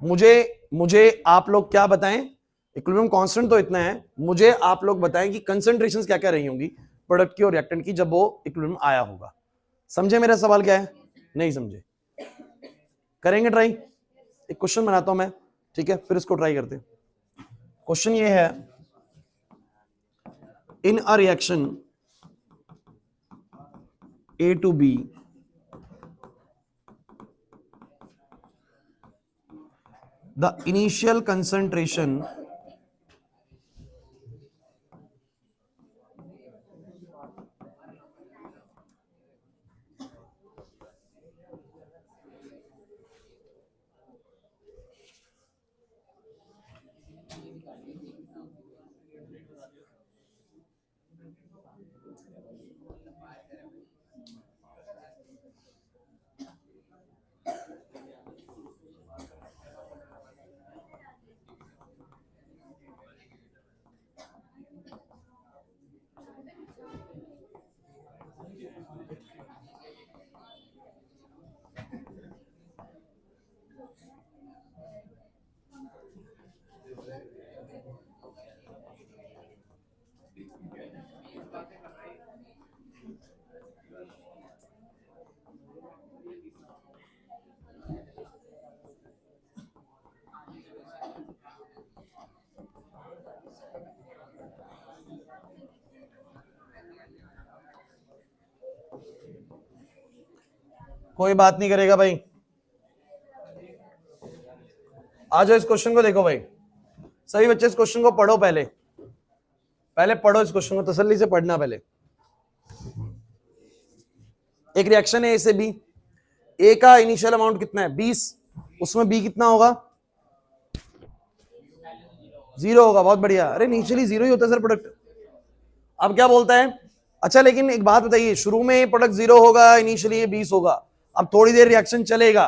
मुझे आप लोग क्या बताएं, इक्विलिब्रियम कांस्टेंट तो इतना है, मुझे आप लोग बताएं कि कंसंट्रेशंस क्या क्या रही होंगी प्रोडक्ट की और रिएक्टेंट की जब वो इक्विलिब्रियम आया होगा। समझे मेरा सवाल क्या है? नहीं समझे? करेंगे ट्राई? एक क्वेश्चन बनाता हूं मैं, ठीक है, फिर इसको ट्राई करते हैं। क्वेश्चन ये है, in a reaction A to B the initial concentration कोई बात नहीं करेगा भाई, आ जाओ इस क्वेश्चन को देखो भाई। सभी बच्चे इस क्वेश्चन को पढ़ो, पहले पढ़ो इस क्वेश्चन को, तसल्ली से पढ़ना। पहले एक रिएक्शन है A से B, A का इनिशियल अमाउंट कितना है 20, उसमें B कितना होगा 0 होगा। बहुत बढ़िया, अरे इनिशियली 0 ही होता है सर प्रोडक्ट। अब क्या बोलता है, अच्छा लेकिन एक बात बताइए, शुरू में प्रोडक्ट 0 होगा, इनिशियली ये 20 होगा, अब थोड़ी देर रिएक्शन चलेगा,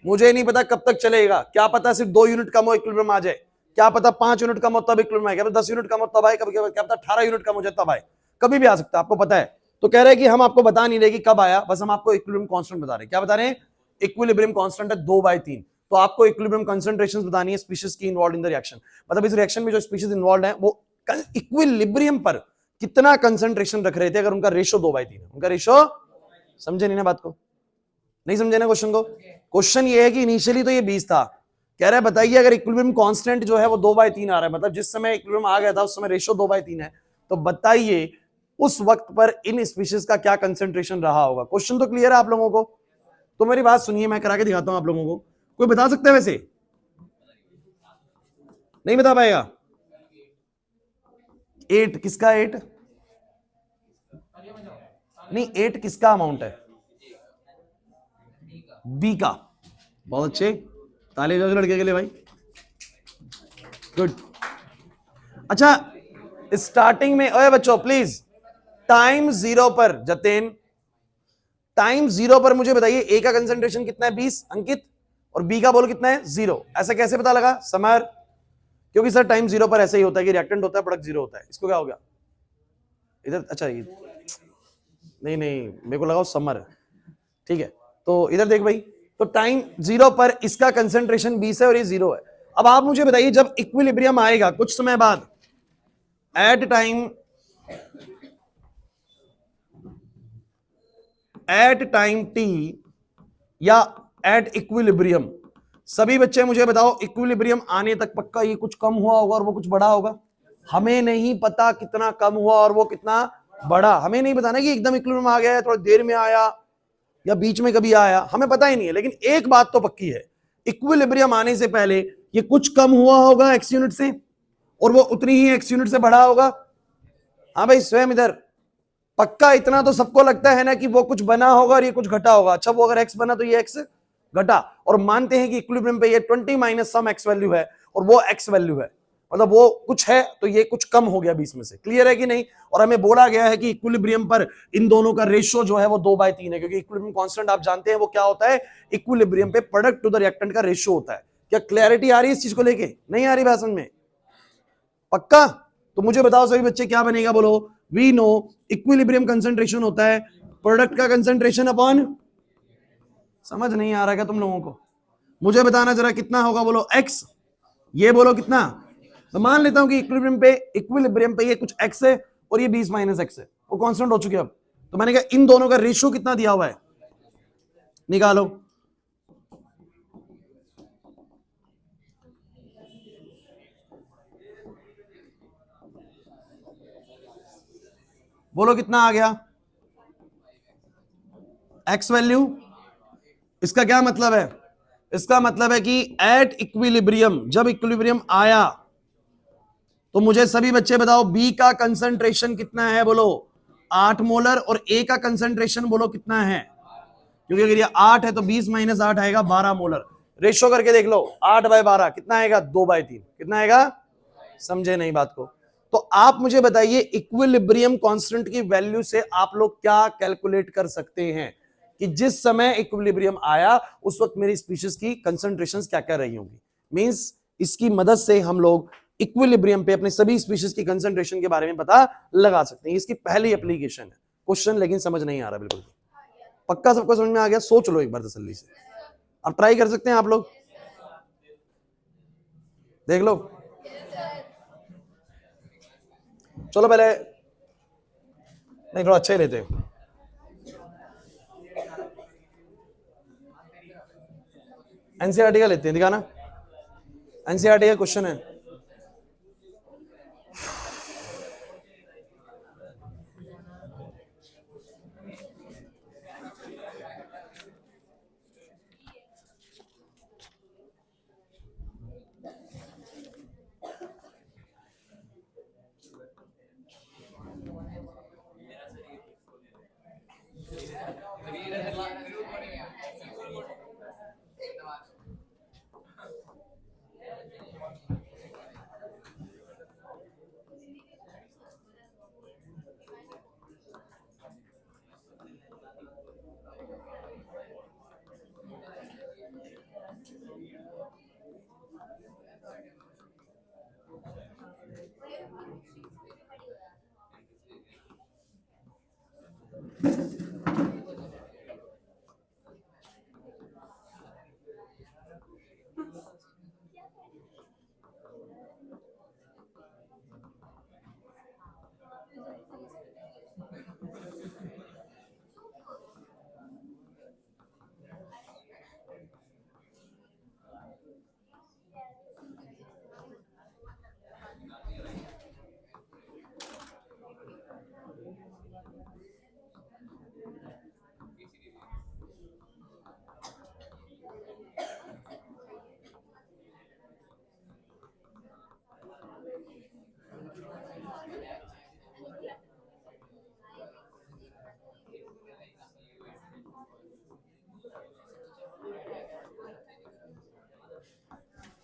मुझे नहीं पता कब तक चलेगा, क्या पता सिर्फ 2 यूनिट कम हो इक्विलिब्रियम आ जाए, क्या पता 5 यूनिट कम हो तब इक्विलिब्रियम आए, क्या पता 10 यूनिट कम हो तब आए, क्या पता 18 यूनिट कम हो जाए तब आए, कभी भी आ सकता है, आपको पता है। तो कह रहे हैं कि हम आपको बता नहीं रहे कि कब आया, बस हम आपको इक्विलिब्रियम कांस्टेंट बता रहे हैं। क्या बता रहे हैं? इक्विलिब्रियम कांस्टेंट है 2/3। तो आपको इक्विलिब्रियम कंसंट्रेशंस बतानी है स्पीशीज की इन्वॉल्व इन द रिएक्शन, मतलब इस रिएक्शन में जो स्पीशीज इन्वॉल्व है वो इक्विलिब्रियम पर कितना कंसंट्रेशन रख रहे थे, अगर उनका रेशो 2/3 है। उनका रेशो, समझे नहीं ना बात को? नहीं समझे ना क्वेश्चन को? क्वेश्चन ये है कि इनिशियली तो ये 20 था, कह रहा है बताइए अगर इक्विलिब्रियम कांस्टेंट जो है वो 2/3 आ रहा है, मतलब जिस समय इक्विलिब्रियम आ गया था उस समय रेशियो 2/3 है, तो बताइए उस वक्त पर इन स्पीशीज का क्या कंसेंट्रेशन रहा होगा। क्वेश्चन तो क्लियर है आप लोगों को? तो मेरी बात सुनिए, मैं करा के दिखाता हूं आप लोगों को। कोई बता सकता है? वैसे नहीं बता पाएगा। 8 किसका? 8 नहीं, 8 किसका अमाउंट है? बी का। बहुत अच्छे, ताली बजाओ लड़के के लिए भाई, गुड। अच्छा, स्टार्टिंग में ओए बच्चों प्लीज, टाइम 0 पर जतेन, टाइम 0 पर मुझे बताइए ए का कंसेंट्रेशन कितना है? 20 अंकित, और बी का बोल कितना है? 0। ऐसा कैसे पता लगा समर? क्योंकि सर टाइम 0 पर ऐसा ही होता है कि रिएक्टेंट होता है, प्रोडक्ट 0 होता है। इसको क्या हो गया इधर? अच्छा ये नहीं नहीं, मेरे को लगा समर है, ठीक है। तो इधर देख भाई, तो टाइम 0 पर इसका कंसेंट्रेशन 20 है और ये 0 है। अब आप मुझे बताइए जब इक्विलिब्रियम आएगा कुछ समय बाद, एट टाइम टी या एट इक्विलिब्रियम, सभी बच्चे मुझे बताओ इक्विलिब्रियम आने तक पक्का ये कुछ कम हुआ होगा और वो कुछ बढ़ा होगा? हमें नहीं पता कितना कम हुआ और वो कितना बढ़ा, हमें नहीं पता ना कि एकदम इक्विलिब्रियम आ गया है, थोड़ी देर में आया या बीच में कभी आया, हमें पता ही नहीं है। लेकिन एक बात तो पक्की है, इक्विलिब्रियम आने से पहले ये कुछ कम हुआ होगा एक्स यूनिट से और वो उतनी ही एक्स यूनिट से बढ़ा होगा। हाँ भाई स्वयं इधर, पक्का इतना तो सबको लगता है ना कि वो कुछ बना होगा और ये कुछ घटा होगा। अच्छा वो अगर एक्स बना तो ये एक्स घटा, और मानते हैं कि इक्विलिब्रियम पे ये 20 माइनस सम एक्स वैल्यू है और वो एक्स वैल्यू है, मतलब वो कुछ है तो ये कुछ कम हो गया 20 में से। क्लियर है कि नहीं? और हमें बोला गया है कि इक्विलिब्रियम पर इन दोनों का रेशियो जो है वो 2/3 है, क्योंकि इक्विलिब्रियम कांस्टेंट आप जानते हैं वो क्या होता है, इक्विलिब्रियम पे प्रोडक्ट टू द रिएक्टेंट का रेशियो होता है। क्या क्लैरिटी आ रही है इस चीज को लेके? नहीं आ रही भाषण में? पक्का? तो मुझे बताओ सभी बच्चे क्या बनेगा, बोलो। वी नो इक्विलिब्रियम कंसंट्रेशन होता है प्रोडक्ट का कंसंट्रेशन अपॉन, समझ नहीं आ रहा क्या तुम लोगों को? मुझे बताना जरा कितना होगा, बोलो एक्स, ये बोलो कितना। मैं मान लेता हूं कि इक्विलिब्रियम पे ये कुछ एक्स है और ये 20 माइनस एक्स है, वो कांस्टेंट हो चुके अब। तो मैंने कहा इन दोनों का रेशियो कितना दिया हुआ है, निकालो। बोलो कितना आ गया एक्स वैल्यू? इसका क्या मतलब है? इसका मतलब है कि एट इक्विलिब्रियम, जब इक्विलिब्रियम आया तो मुझे सभी बच्चे बताओ बी का कंसंट्रेशन कितना है, बोलो 8 मोलर, और ए का कंसंट्रेशन बोलो कितना है, क्योंकि अगर ये 8 है तो 20 माइनस 8 आएगा 12 मोलर। रेशियो करके देख लो, 8/12 कितना आएगा? 2/3। कितना आएगा? समझे नहीं बात को? तो आप मुझे बताइए इक्विलिब्रियम कांस्टेंट की वैल्यू से आप लोग क्या कैलकुलेट कर सकते हैं कि जिस समय इक्विलिब्रियम आया उस वक्त मेरी स्पीशीज की कंसंट्रेशंस क्या क्या रही होंगी। मींस इसकी मदद से हम लोग इक्विलिब्रियम पे अपने सभी स्पीशीज की कंसंट्रेशन के बारे में पता लगा सकते हैं। इसकी पहली एप्लीकेशन है। क्वेश्चन लेकिन समझ नहीं आ रहा बिल्कुल। पक्का सबको समझ में आ गया? सोच लो एक बार तसल्ली से, अब ट्राई कर सकते हैं आप लोग, देख लो। चलो पहले नहीं, थोड़ा अच्छा ही लेते हैं। एनसीईआरटी का लेते हैं, दिखाना। एनसीईआरटी का क्वेश्चन है,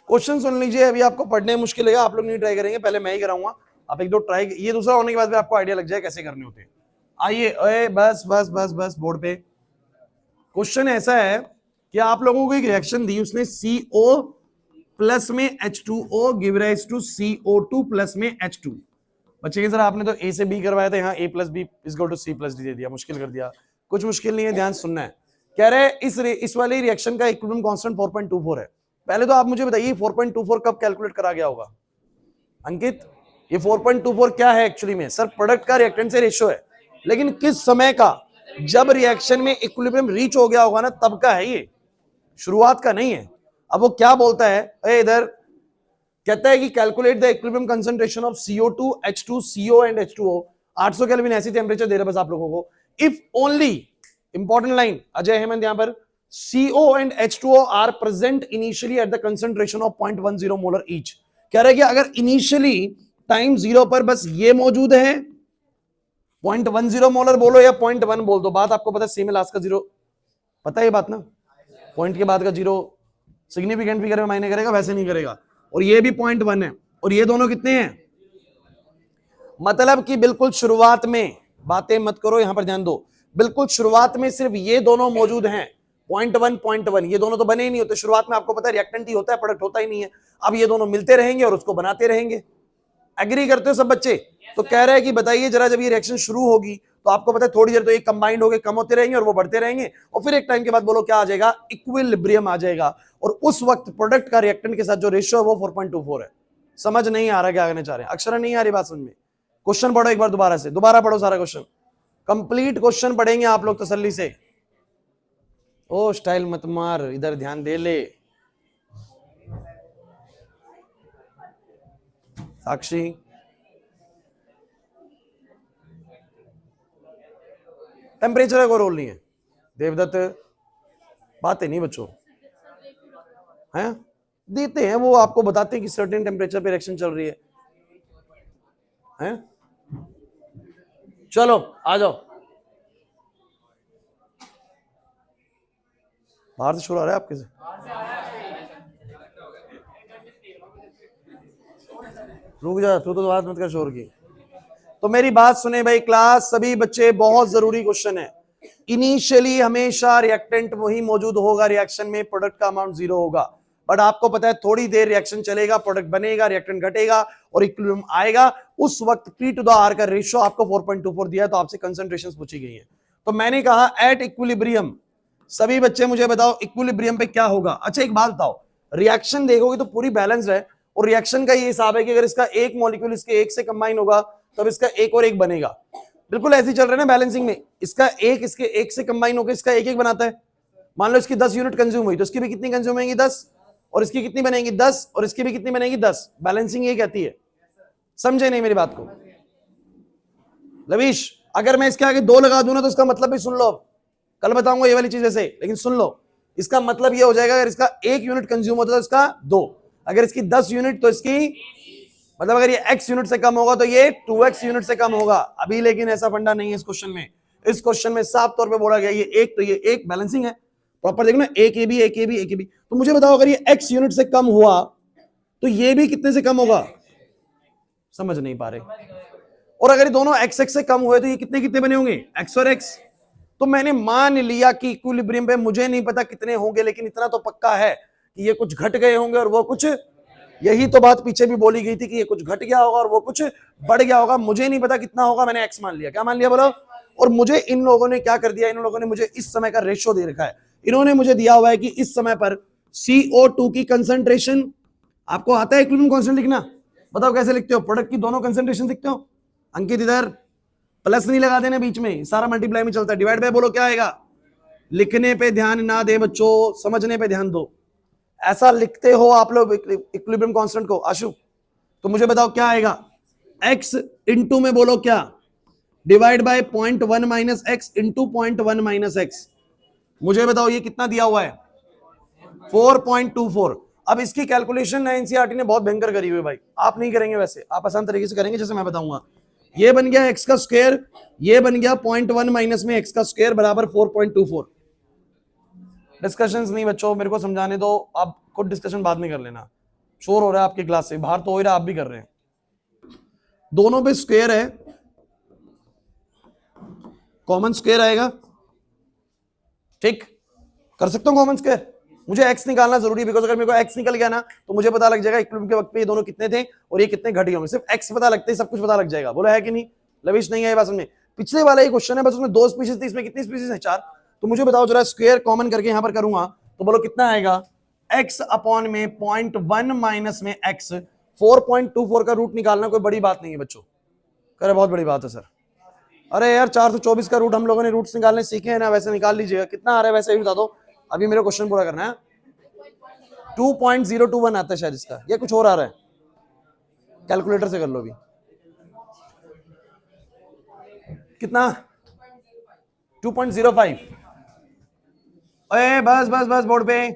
क्वेश्चन सुन लीजिए, अभी आपको पढ़ने में मुश्किल है, आप लोग नहीं ट्राई करेंगे, पहले मैं ही कराऊंगा, आप एक दो ट्राई, ये दूसरा होने के बाद भी आपको आइडिया लग जाए कैसे करने होते हैं। आइए, बस बस बस बस बोर्ड पे क्वेश्चन ऐसा है कि आप लोगों को एक रिएक्शन दी, उसने CO प्लस में H2O give rise to CO2 plus में H2। बच्चे के सर आपने तो A से B करवाया था, यहाँ A plus B equal to C plus D दे दिया, मुश्किल कर दिया। कुछ मुश्किल नहीं है, ध्यान सुनना है। कह रहे इस वाली रिएक्शन का इक्विलिब्रियम कांस्टेंट 4.24 है। पहले तो आप मुझे बताइए 4.24 कब कैलकुलेट करा गया होगा अंकित? ये 4.24 क्या है एक्चुअली में? सर प्रोडक्ट का रिएक्टेंट से रेशियो है, लेकिन किस समय का? जब रिएक्शन में इक्विलिब्रियम रीच हो गया होगा ना, तब का है ये, शुरुआत का नहीं है। अब वो क्या बोलता है इधर, कहता है कि calculate the equilibrium concentration of CO2 H2 CO and H2O। 800 kelvin ऐसी टेंपरेचर दे रहा है बस आप लोगों को। If only, important line Ajay Hemant यहां पर, CO and H2O are present initially at the concentration of 0.10 molar each। कह रहे कि अगर इनिशियली टाइम 0 पर बस ये मौजूद है, 0.10 मोलर बोलो या 0.1 बोल दो, बात आपको पता है, सेम लास्ट का 0, पता है ये बात ना, पॉइंट के बाद का 0 सिग्निफिकेंट फिगर में मायने करेगा, वैसे नहीं करेगा। और ये भी 0.1 है, और ये दोनों कितने हैं? मतलब कि बिल्कुल शुरुआत में, बातें मत करो यहां पर ध्यान दो, बिल्कुल शुरुआत में सिर्फ ये दोनों मौजूद हैं, 0.1 ये दोनों तो बने ही नहीं होते शुरुआत में, आपको पता है रिएक्टेंट ही होता है, प्रोडक्ट होता ही नहीं है। अब ये दोनों मिलते रहेंगे और उसको बनाते रहेंगे। एग्री करते हो सब बच्चे? तो कह रहे हैं कि बताइए जरा, जब ये रिएक्शन शुरू होगी तो आपको पता है थोड़ी देर तो ये कंबाइंड होकर कम होते रहेंगे और वो बढ़ते रहेंगे, और फिर एक टाइम के बाद बोलो क्या आ जाएगा? इक्विलिब्रियम आ जाएगा। और उस वक्त प्रोडक्ट का रिएक्टेंट के साथ जो रेशियो है वो 4.24 है। समझ नहीं आ रहा क्या कहना चाह रहे हैं? अक्षर नहीं आ रही बात समझ में? क्वेश्चन पढ़ो एक बार दोबारा से, दोबारा पढ़ो सारा क्वेश्चन, कंप्लीट क्वेश्चन पढ़ेंगे आप लोग तसल्ली से। ओ स्टाइल मत मार, इधर ध्यान दे ले। साक्षी, टेम्परेचर का कोई रोल नहीं है। देवदत्त, बातें नहीं बच्चों हैं, देते हैं वो, आपको बताते हैं कि सर्टेन टेम्परेचर पे रिएक्शन चल रही है, हैं? चलो आ जाओ, बाहर से शोर आ रहा है आपके से? रुक जा, तू तो बात मत कर शोर की। तो मेरी बात सुने भाई क्लास, सभी बच्चे, बहुत जरूरी क्वेश्चन है। इनिशियली हमेशा रिएक्टेंट वही मौजूद होगा रिएक्शन में, प्रोडक्ट का अमाउंट 0 होगा, बट आपको पता है थोड़ी देर रिएक्शन चलेगा, प्रोडक्ट बनेगा, रिएक्टेंट घटेगा और इक्विलिब्रियम आएगा। उस वक्त P to the R का रेशियो आपको 4.24 दिया है, तो आपसे कंसंट्रेशंस पूछी गई है। तो मैंने कहा एट इक्विलिब्रियम, सभी बच्चे मुझे बताओ इक्विलिब्रियम पे क्या होगा? अच्छा एक बात बताओ, रिएक्शन देखोगे तो पूरी बैलेंस है, और रिएक्शन का ये हिसाब है कि अगर इसका एक मॉलिक्यूल इसके एक से कंबाइन होगा तब इसका एक और एक बनेगा। बिल्कुल ऐसे चल रहा है ना बैलेंसिंग में, इसका एक इसके एक से कंबाइन होकर इसका एक एक बनाता है। मान लो इसकी 10 यूनिट कंज्यूम हुई तो इसकी भी कितनी कंज्यूम होंगी? 10, और इसकी कितनी बनेगी? 10, और इसकी भी कितनी बनेगी? 10। बैलेंसिंग ये कहती है, समझे नहीं मेरी बात को? लवीश, अगर मैं इसके आगे 2 लगा दूं ना तो इसका मतलब भी सुन लो, कल बताऊंगा ये वाली चीज ऐसे, लेकिन सुन लो, इसका मतलब ये हो जाएगा अगर इसका 1 यूनिट कंज्यूम होता है तो इसका 2, अगर इसकी 10 यूनिट तो इसकी, मतलब अगर ये x यूनिट से कम होगा तो ये 2x यूनिट से कम होगा। अभी लेकिन ऐसा फंडा नहीं है इस क्वेश्चन में। इस क्वेश्चन में साफ तौर पे बोला गया ये एक, तो ये एक बैलेंसिंग है, प्रॉपर देखो ना, एक ए बी, एक ए बी, एक ए बी। तो मुझे बताओ अगर ये x यूनिट से कम हुआ तो ये भी कितने से कम होगा? समझ नहीं पा रहे? और अगर ये दोनों x x से कम हुए तो ये कितने कितने बने होंगे? x और x। तो मैंने मान लिया कि इक्विलिब्रियम पे मुझे नहीं पता कितने होंगे, लेकिन इतना तो पक्का है कि ये कुछ घट गए होंगे और वो कुछ, यही तो बात पीछे भी बोली गई थी कि ये कुछ घट गया होगा और वो कुछ बढ़ गया होगा। मुझे नहीं पता कितना होगा, मैंने x मान लिया। क्या मान लिया बोलो? और मुझे इन लोगों ने क्या कर दिया, इन लोगों ने मुझे इस समय का रेशियो दे रखा है। इन्होंने मुझे दिया हुआ है कि इस समय पर CO2 की कंसंट्रेशन, आपको आता है इक्विलिब्रियम कांस्टेंट लिखना? बताओ कैसे लिखते हो? प्रोडक्ट की दोनों कंसंट्रेशन लिखते हो? अंकित इधर प्लस नहीं लगा देना बीच में, सारा मल्टीप्लाई में चलता है। डिवाइड बाय बोलो क्या आएगा? लिखने पे ध्यान ना दे बच्चों, समझने पे ध्यान दो। ऐसा लिखते हो आप लोग इक्विलिब्रियम कांस्टेंट को आशु? तो मुझे बताओ क्या आएगा? x इंटू में बोलो क्या? Divide by 0.1 minus x into 0.1 minus x. मुझे बताओ ये कितना दिया हुआ है? 4.24। अब इसकी कैलकुलेशन एनसीईआरटी ने बहुत भयंकर करी हुई है भाई, आप नहीं करेंगे वैसे, आप आसान तरीके से करेंगे जैसे मैं बताऊंगा। ये बन गया x का स्क्वायर, ये बन गया 0.1 माइनस में x का स्क्वायर बराबर 4.24। डिस्कशंस नहीं बच्चों, मेरे को समझाने दो, आप खुद डिस्कशन बाद में कर लेना। शोर हो रहा है आपकी क्लास से, बाहर तो हो रहा है, आप भी कर रहे हैं। दोनों पे स्क्वायर है, कॉमन स्क्वायर आएगा, ठीक, कर सकता हूं कॉमन स्क्वायर। मुझे x निकालना जरूरी है, बिकॉज अगर मेरे को x निकल गया ना तो मुझे पता लग जाएगा इक्विलिब्रियम के वक्त पे ये दोनों कितने थे और ये कितने घट गए होंगे। सिर्फ x पता लगते ही सब कुछ पता लग जाएगा। बोला है कि नहीं? लविश नहीं है ये बात समझ में? पिछले वाला ये क्वेश्चन है, बस उसमें 2 स्पीशीज थी, इसमें कितनी स्पीशीज है? 4। तो मुझे बताओ जरा, स्क्वायर कॉमन करके यहां पर करूंगा तो बोलो कितना आएगा? x अपॉन में 0.1 माइनस में x, 4.24 का रूट निकालना कोई बड़ी बात नहीं है बच्चों। करे बहुत बड़ी बात है सर। अरे यार 424 का रूट हम लोगों ने रूट्स निकालने सीखे हैं ना, वैसे निकाल लीजिएगा। कितना आ रहा है वैसे भी बता दो, अभी मेरे क्वेश्चन पूरा करना है। 2.021 आता है शायद इसका, ये कुछ और आ रहा है, कैलकुलेटर से कर लो अभी। कितना? 2.05। अरे बस बस बस बोर्ड पे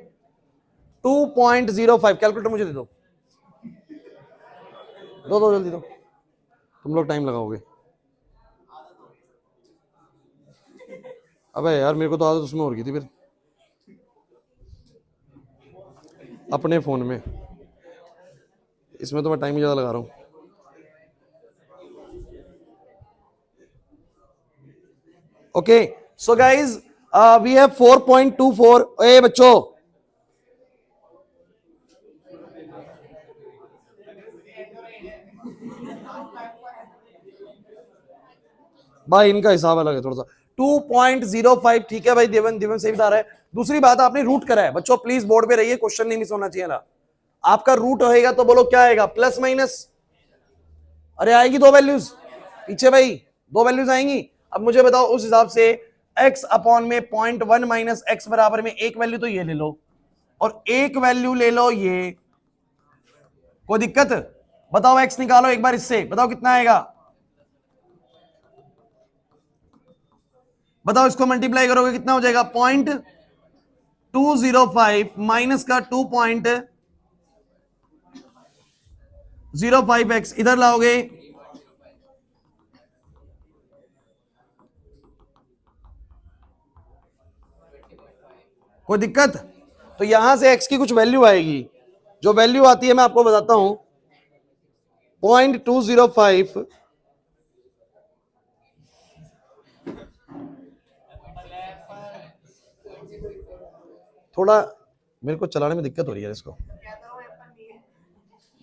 2.05। कैलकुलेटर मुझे दे दो, दो जल्दी दो, तुम लोग टाइम लगाओगे। अबे यार मेरे को तो आदत उसमें हो गई थी फिर अपने फोन में, इसमें तो मैं टाइम ज्यादा लगा रहा हूं। Okay so guys we have 4.24। ए बच्चों भाई इनका हिसाब अलग है थोड़ा सा। 2.05 ठीक है भाई, देवन देवन सही बता रहा है। दूसरी बात आपने रूट करा है बच्चों, प्लीज बोर्ड पे रहिए, क्वेश्चन नहीं मिस होना चाहिए ना। आपका रूट होएगा तो बोलो क्या आएगा? प्लस माइनस, अरे आएगी 2 वैल्यूज पीछे भाई, 2 वैल्यूज आएंगी। अब मुझे बताओ उस हिसाब से x अपॉन में 0.1 माइनस x बराबर में एक वैल्यू तो ये ले लो और एक वैल्यू ले लो ये, कोई दिक्कत? बताओ x निकालो एक बार इससे, बताओ कितना आएगा? बताओ इसको मल्टीप्लाई करोगे कितना हो जाएगा? 0.205 माइनस का 2.05x इधर लाओगे, कोई दिक्कत? तो यहां से x की कुछ वैल्यू आएगी, जो वैल्यू आती है मैं आपको बताता हूं। 0.205 थोड़ा मेरे को चलाने में दिक्कत हो रही है इसको,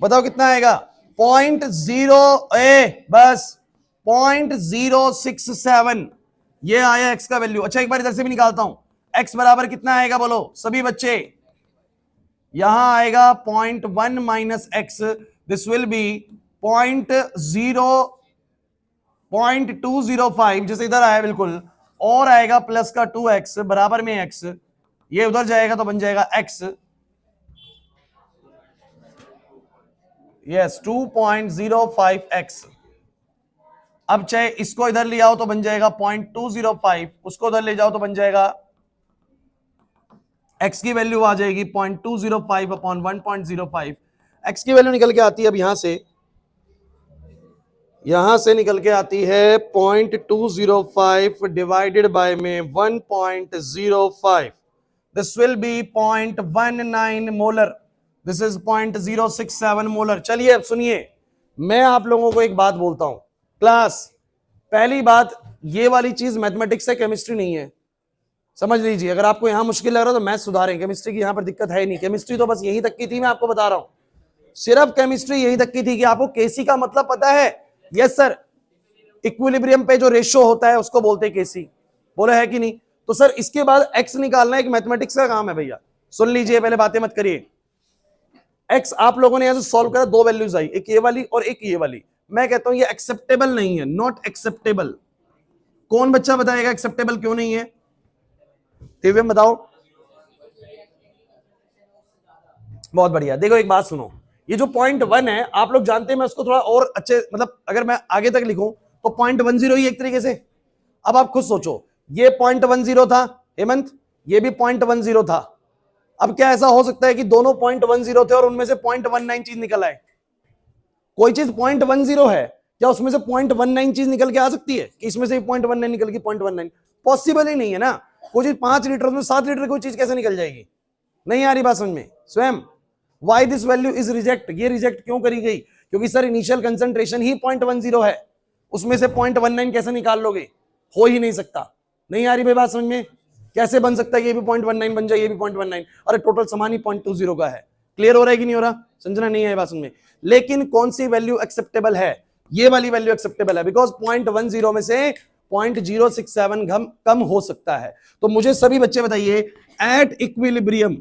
बताओ कितना आएगा? 0.067 ये आया x का वैल्यू। अच्छा एक बार इधर से भी निकालता हूं, x बराबर कितना आएगा बोलो सभी बच्चे? यहां आएगा 0.1 minus x, this will be 0.205 जैसे इधर आया बिल्कुल, और आएगा प्लस का 2x बराबर में x, ये उधर जाएगा तो बन जाएगा x, यस 2.05x। अब चाहे इसको इधर ले आओ तो बन जाएगा 0.205, उसको उधर ले जाओ तो बन जाएगा, x की वैल्यू आ जाएगी 0.205 अपॉन 1.05। x की वैल्यू निकल के आती है अब यहां से निकल के आती है 0.205 डिवाइडेड बाय में 1.05, this will be 0.19 molar, this is 0.067 molar. चलिए अब सुनिए, मैं आप लोगों को एक बात बोलता हूं क्लास, पहली बात ये वाली चीज मैथमेटिक्स है, केमिस्ट्री नहीं है, समझ लीजिए। अगर आपको यहां मुश्किल लग रहा है तो मैथ सुधारें, केमिस्ट्री की यहां पर दिक्कत है नहीं। केमिस्ट्री तो बस यहीं तक की थी, मैं आपको बता रहा हूं, सिर्फ केमिस्ट्री यहीं तक की थी कि आपको केसी का मतलब पता है? यस सर, इक्विलिब्रियम पे जो रेशियो होता है उसको बोलते हैं केसी, बोले है कि नहीं? तो सर इसके बाद एक्स निकालना एक मैथमेटिक्स का काम है भैया, सुन लीजिए, पहले बातें मत करिए। एक्स आप लोगों ने यहां से सॉल्व करा, 2 वैल्यूज आई, एक ये वाली और एक ये वाली। मैं कहता हूं ये एक्सेप्टेबल नहीं है, नॉट एक्सेप्टेबल। कौन बच्चा बताएगा एक्सेप्टेबल क्यों नहीं है? दिव्यम बताओ। बहुत बढ़िया। देखो एक बात सुनो, ये जो 0.1 है आप लोग जानते हैं, मैं उसको थोड़ा और अच्छे, मतलब अगर मैं आगे तक लिखूं तो 0.10 ही एक तरीके से। अब आप खुद सोचो, ये 0.10 था हेमंत, ये भी 0.10 था। अब क्या ऐसा हो सकता है कि दोनों 0.10 थे और उनमें से 0.19 चीज निकल आए? कोई चीज 0.10 है, क्या उसमें से 0.19 चीज निकल के आ सकती है कि इसमें से 0.19 निकल के 0.19? पॉसिबल ही नहीं है ना। कोई चीज 5 लीटर में 7 लीटर कोई चीज कैसे निकल जाएगी? नहीं आ रही बात समझ में? स्वयं why this value is reject, ये रिजेक्ट क्यों करी गई? क्योंकि सर इनिशियल कंसंट्रेशन ही 0.10 है, उसमें से 0.19 कैसे निकाल लोगे? हो ही नहीं सकता। नहीं आ रही भाई बात समझ में? कैसे बन सकता है? ये भी 0.19 बन जाए, ये भी 0.19, अरे टोटल समान ही 0.20 का है। क्लियर हो रहा है कि नहीं हो रहा? समझना नहीं है बात समझ में? लेकिन कौन सी वैल्यू एक्सेप्टेबल है? ये वाली वैल्यू एक्सेप्टेबल है, बिकॉज 0.10 में से 0.067 कम हो सकता है। तो मुझे सभी बच्चे बताइए, एट इक्विलिब्रियम,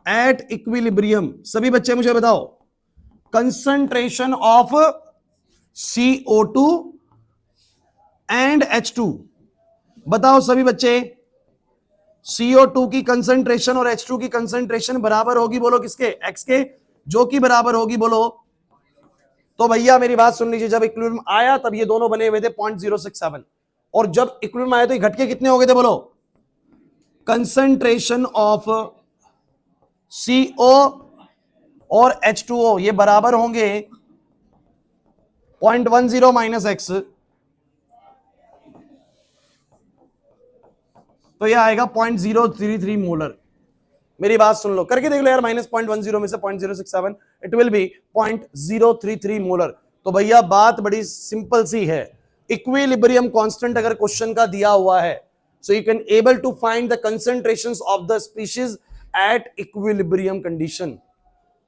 एट इक्विलिब्रियम सभी बच्चे मुझे बताओ, concentration of CO2 and H2, बताओ सभी बच्चे, CO2 की कंसंट्रेशन और H2 की कंसंट्रेशन बराबर होगी, बोलो किसके? X के, जो कि बराबर होगी, बोलो। तो भैया मेरी बात सुन लीजिए, जब इक्विलिब्रियम आया तब ये दोनों बने हुए थे 0.067, और जब इक्विलिब्रियम आया तो ये घट के कितने हो गए थे, बोलो? कंसंट्रेशन ऑफ CO और H2O ये बराबर होंगे 0.10 माइनस X, तो ये आएगा 0.033 मोलर। मेरी बात सुन लो, करके देख लो यार, माइनस 0.10 में से 0.067, इट विल बी 0.033 मोलर। तो भैया बात बड़ी सिंपल सी है, इक्विलिब्रियम कांस्टेंट अगर क्वेश्चन का दिया हुआ है, so you can able to find the concentrations of the species at equilibrium condition.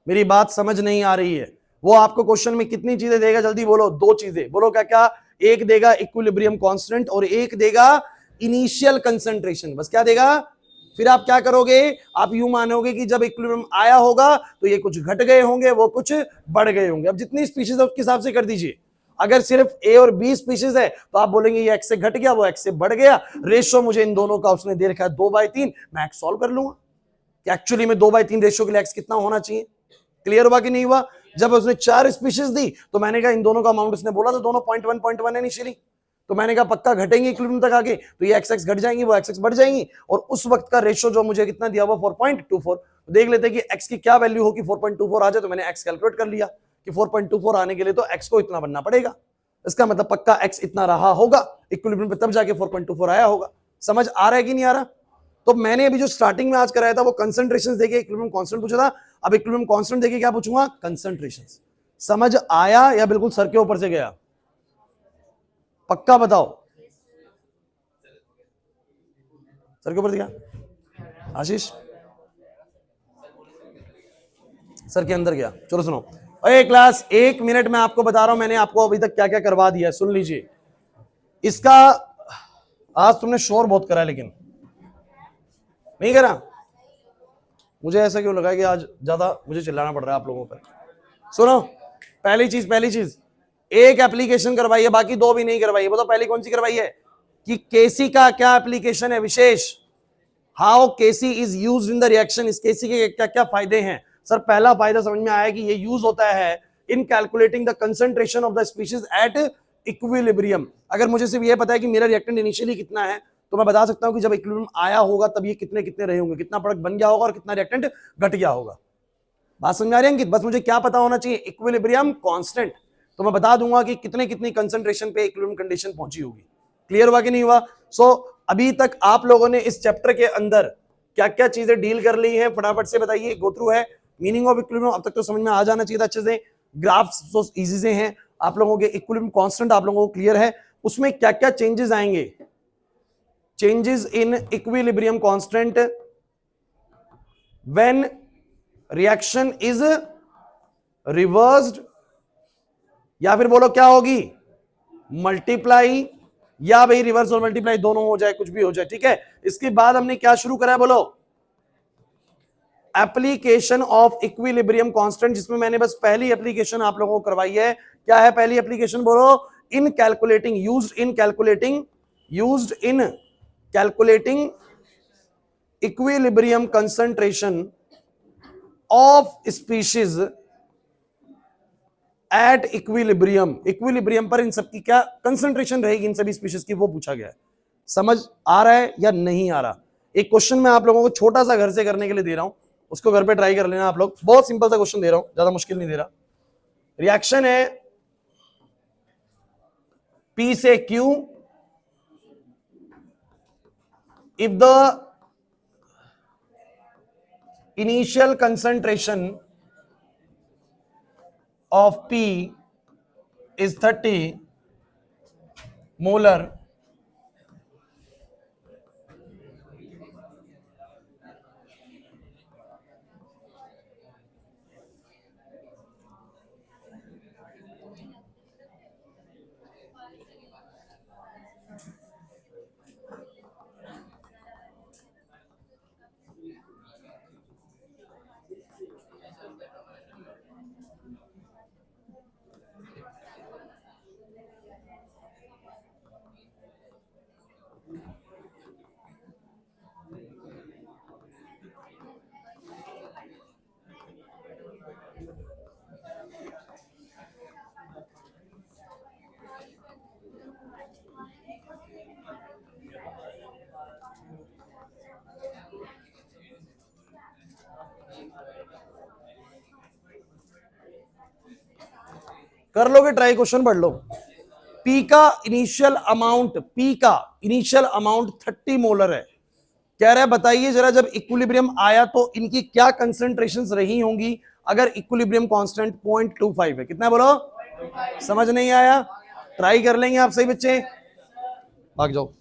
मेरी बात समझ नहीं आ रही है? वो आपको क्वेश्चन में कितनी चीजें देगा, जल्दी बोलो, 2 चीजें बोलो, क्या क्या? एक देगा इक्विलिब्रियम कांस्टेंट और एक देगा इनिशियल कंसंट्रेशन, बस क्या देगा? फिर आप क्या करोगे? आप यूं मानोगे कि जब इक्विलिब्रियम आया होगा तो ये कुछ घट गए होंगे, वो कुछ बढ़ गए होंगे। अब जितनी स्पीशीज है उसके हिसाब से कर दीजिए। अगर सिर्फ A और B स्पीशीज है तो आप बोलेंगे ये X से घट गया, वो X से बढ़ गया, रेशियो मुझे इन दोनों का उसने दे रखा है 2/3, मैं X सॉल्व कर लूंगा कि एक्चुअली में 2/3 रेशियो के लिए X कितना होना चाहिए। क्लियर हुआ कि नहीं हुआ? जब उसने 4 स्पीशीज दी तो मैंने कहा इन दोनों का अमाउंट उसने बोला तो दोनों 0.1 है इनिशियली, तो मैंने कहा पक्का घटेंगे इक्विलिब्रियम तक आके, तो ये XX घट जाएंगी, वो XX बढ़ जाएंगी, और उस वक्त का रेशियो जो मुझे कितना दिया हुआ 4.24, देख लेते हैं कि X की क्या वैल्यू होगी, 4.24 आ जाए तो मैंने X कैलकुलेट कर लिया कि 4.24 आने के लिए तो X को इतना बनना पड़ेगा, इसका मतलब पक्का X इतना रहा होगा इक्विलिब्रियम पे, तब जाके 4.24 आया होगा। समझ आ रहा है कि नहीं आ रहा? तो मैंने अभी जो स्टार्टिंग में आज कराया था वो कंसंट्रेशन देके इक्विलिब्रियम कांस्टेंट पूछा था, अब इक्विलिब्रियम कांस्टेंट देके क्या पूछूंगा? कंसंट्रेशन। समझ आया या बिल्कुल सर के ऊपर से गया? पक्का बताओ, सर के ऊपर से गया? आशीष सर के अंदर गया। चलो सुनो, अरे क्लास 1 मिनट में आपको बता रहा हूं मैंने आपको अभी तक क्या क्या करवा दिया है, सुन लीजिए। इसका आज तुमने शोर बहुत करा, लेकिन नहीं करा, मुझे ऐसा क्यों लगा कि आज ज्यादा मुझे चिल्लाना पड़ रहा है आप लोगों पर। सुनो, पहली चीज एक एप्लीकेशन करवाई है, बाकी 2 भी नहीं करवाई है। बताओ पहली कौन सी करवाई है? कि केसी का क्या एप्लीकेशन है विशेष, how KC is used in the reaction, इस केसी के क्या क्या फायदे हैं। सर पहला फायदा समझ में आया कि ये यूज होता है इन calculating the concentration of the species at equilibrium. अगर मुझे सिर्फ ये पता है कि मेरा रिएक्टेंट इनिशियली कितना है, तो मैं बता सकता हूं कि जब इक्विलिब्रियम आया होगा तब ये कितने कितने रहे होंगे, कितना प्रोडक्ट बन गया होगा और कितना रिएक्टेंट घट गया होगा। बात समझ आ रही है अंकित? बस मुझे क्या पता होना चाहिए? इक्विलिब्रियम कांस्टेंट, तो मैं बता दूंगा कि कितने कितनी कंसंट्रेशन पे इक्विलिब्रियम कंडीशन पहुंची होगी। क्लियर हुआ कि नहीं हुआ? सो अभी तक आप लोगों ने इस चैप्टर के अंदर क्या क्या चीजें डील कर ली है, फटाफट से बताइए। गो थ्रू है मीनिंग ऑफ इक्विलिब्रियम, अब तक तो समझ में आ जाना चाहिए था अच्छे से। ग्राफ्स तो इजी से हैं आप लोगों के, इक्विलिब्रियम कांस्टेंट आप लोगों को क्लियर है, उसमें क्या क्या चेंजेस आएंगे, changes in equilibrium constant when reaction is reversed, या फिर बोलो क्या होगी? मल्टीप्लाई, या भाई रिवर्स और मल्टीप्लाई दोनों हो जाए, कुछ भी हो जाए, ठीक है। इसके बाद हमने क्या शुरू करा है, बोलो? एप्लीकेशन ऑफ इक्विलिब्रियम कांस्टेंट, जिसमें मैंने बस पहली एप्लीकेशन आप लोगों को करवाई है। क्या है पहली एप्लीकेशन, बोलो? इन calculating, used in calculating equilibrium concentration of species at equilibrium, equilibrium पर इन सबकी क्या कंसंट्रेशन रहेगी, इन सभी स्पीशीज की, वो पूछा गया है। समझ आ रहा है या नहीं आ रहा? एक क्वेश्चन मैं आप लोगों को छोटा सा घर से करने के लिए दे रहा हूं, उसको घर पे ट्राई कर लेना आप लोग। बहुत सिंपल सा क्वेश्चन दे रहा हूं, ज्यादा मुश्किल नहीं दे रहा। रिएक्शन है P से Q, if the initial concentration of P is 30 molar, कर लोगे ट्राई, क्वेश्चन पढ़ लो। पी का इनिशियल अमाउंट 30 मोलर है। कह रहा है बताइए जरा जब इक्विलिब्रियम आया तो इनकी क्या कंसंट्रेशंस रही होंगी अगर इक्विलिब्रियम कांस्टेंट 0.25 है। कितना बोलो? समझ नहीं आया? ट्राई कर लेंगे आप सही बच्चे, भाग जाओ।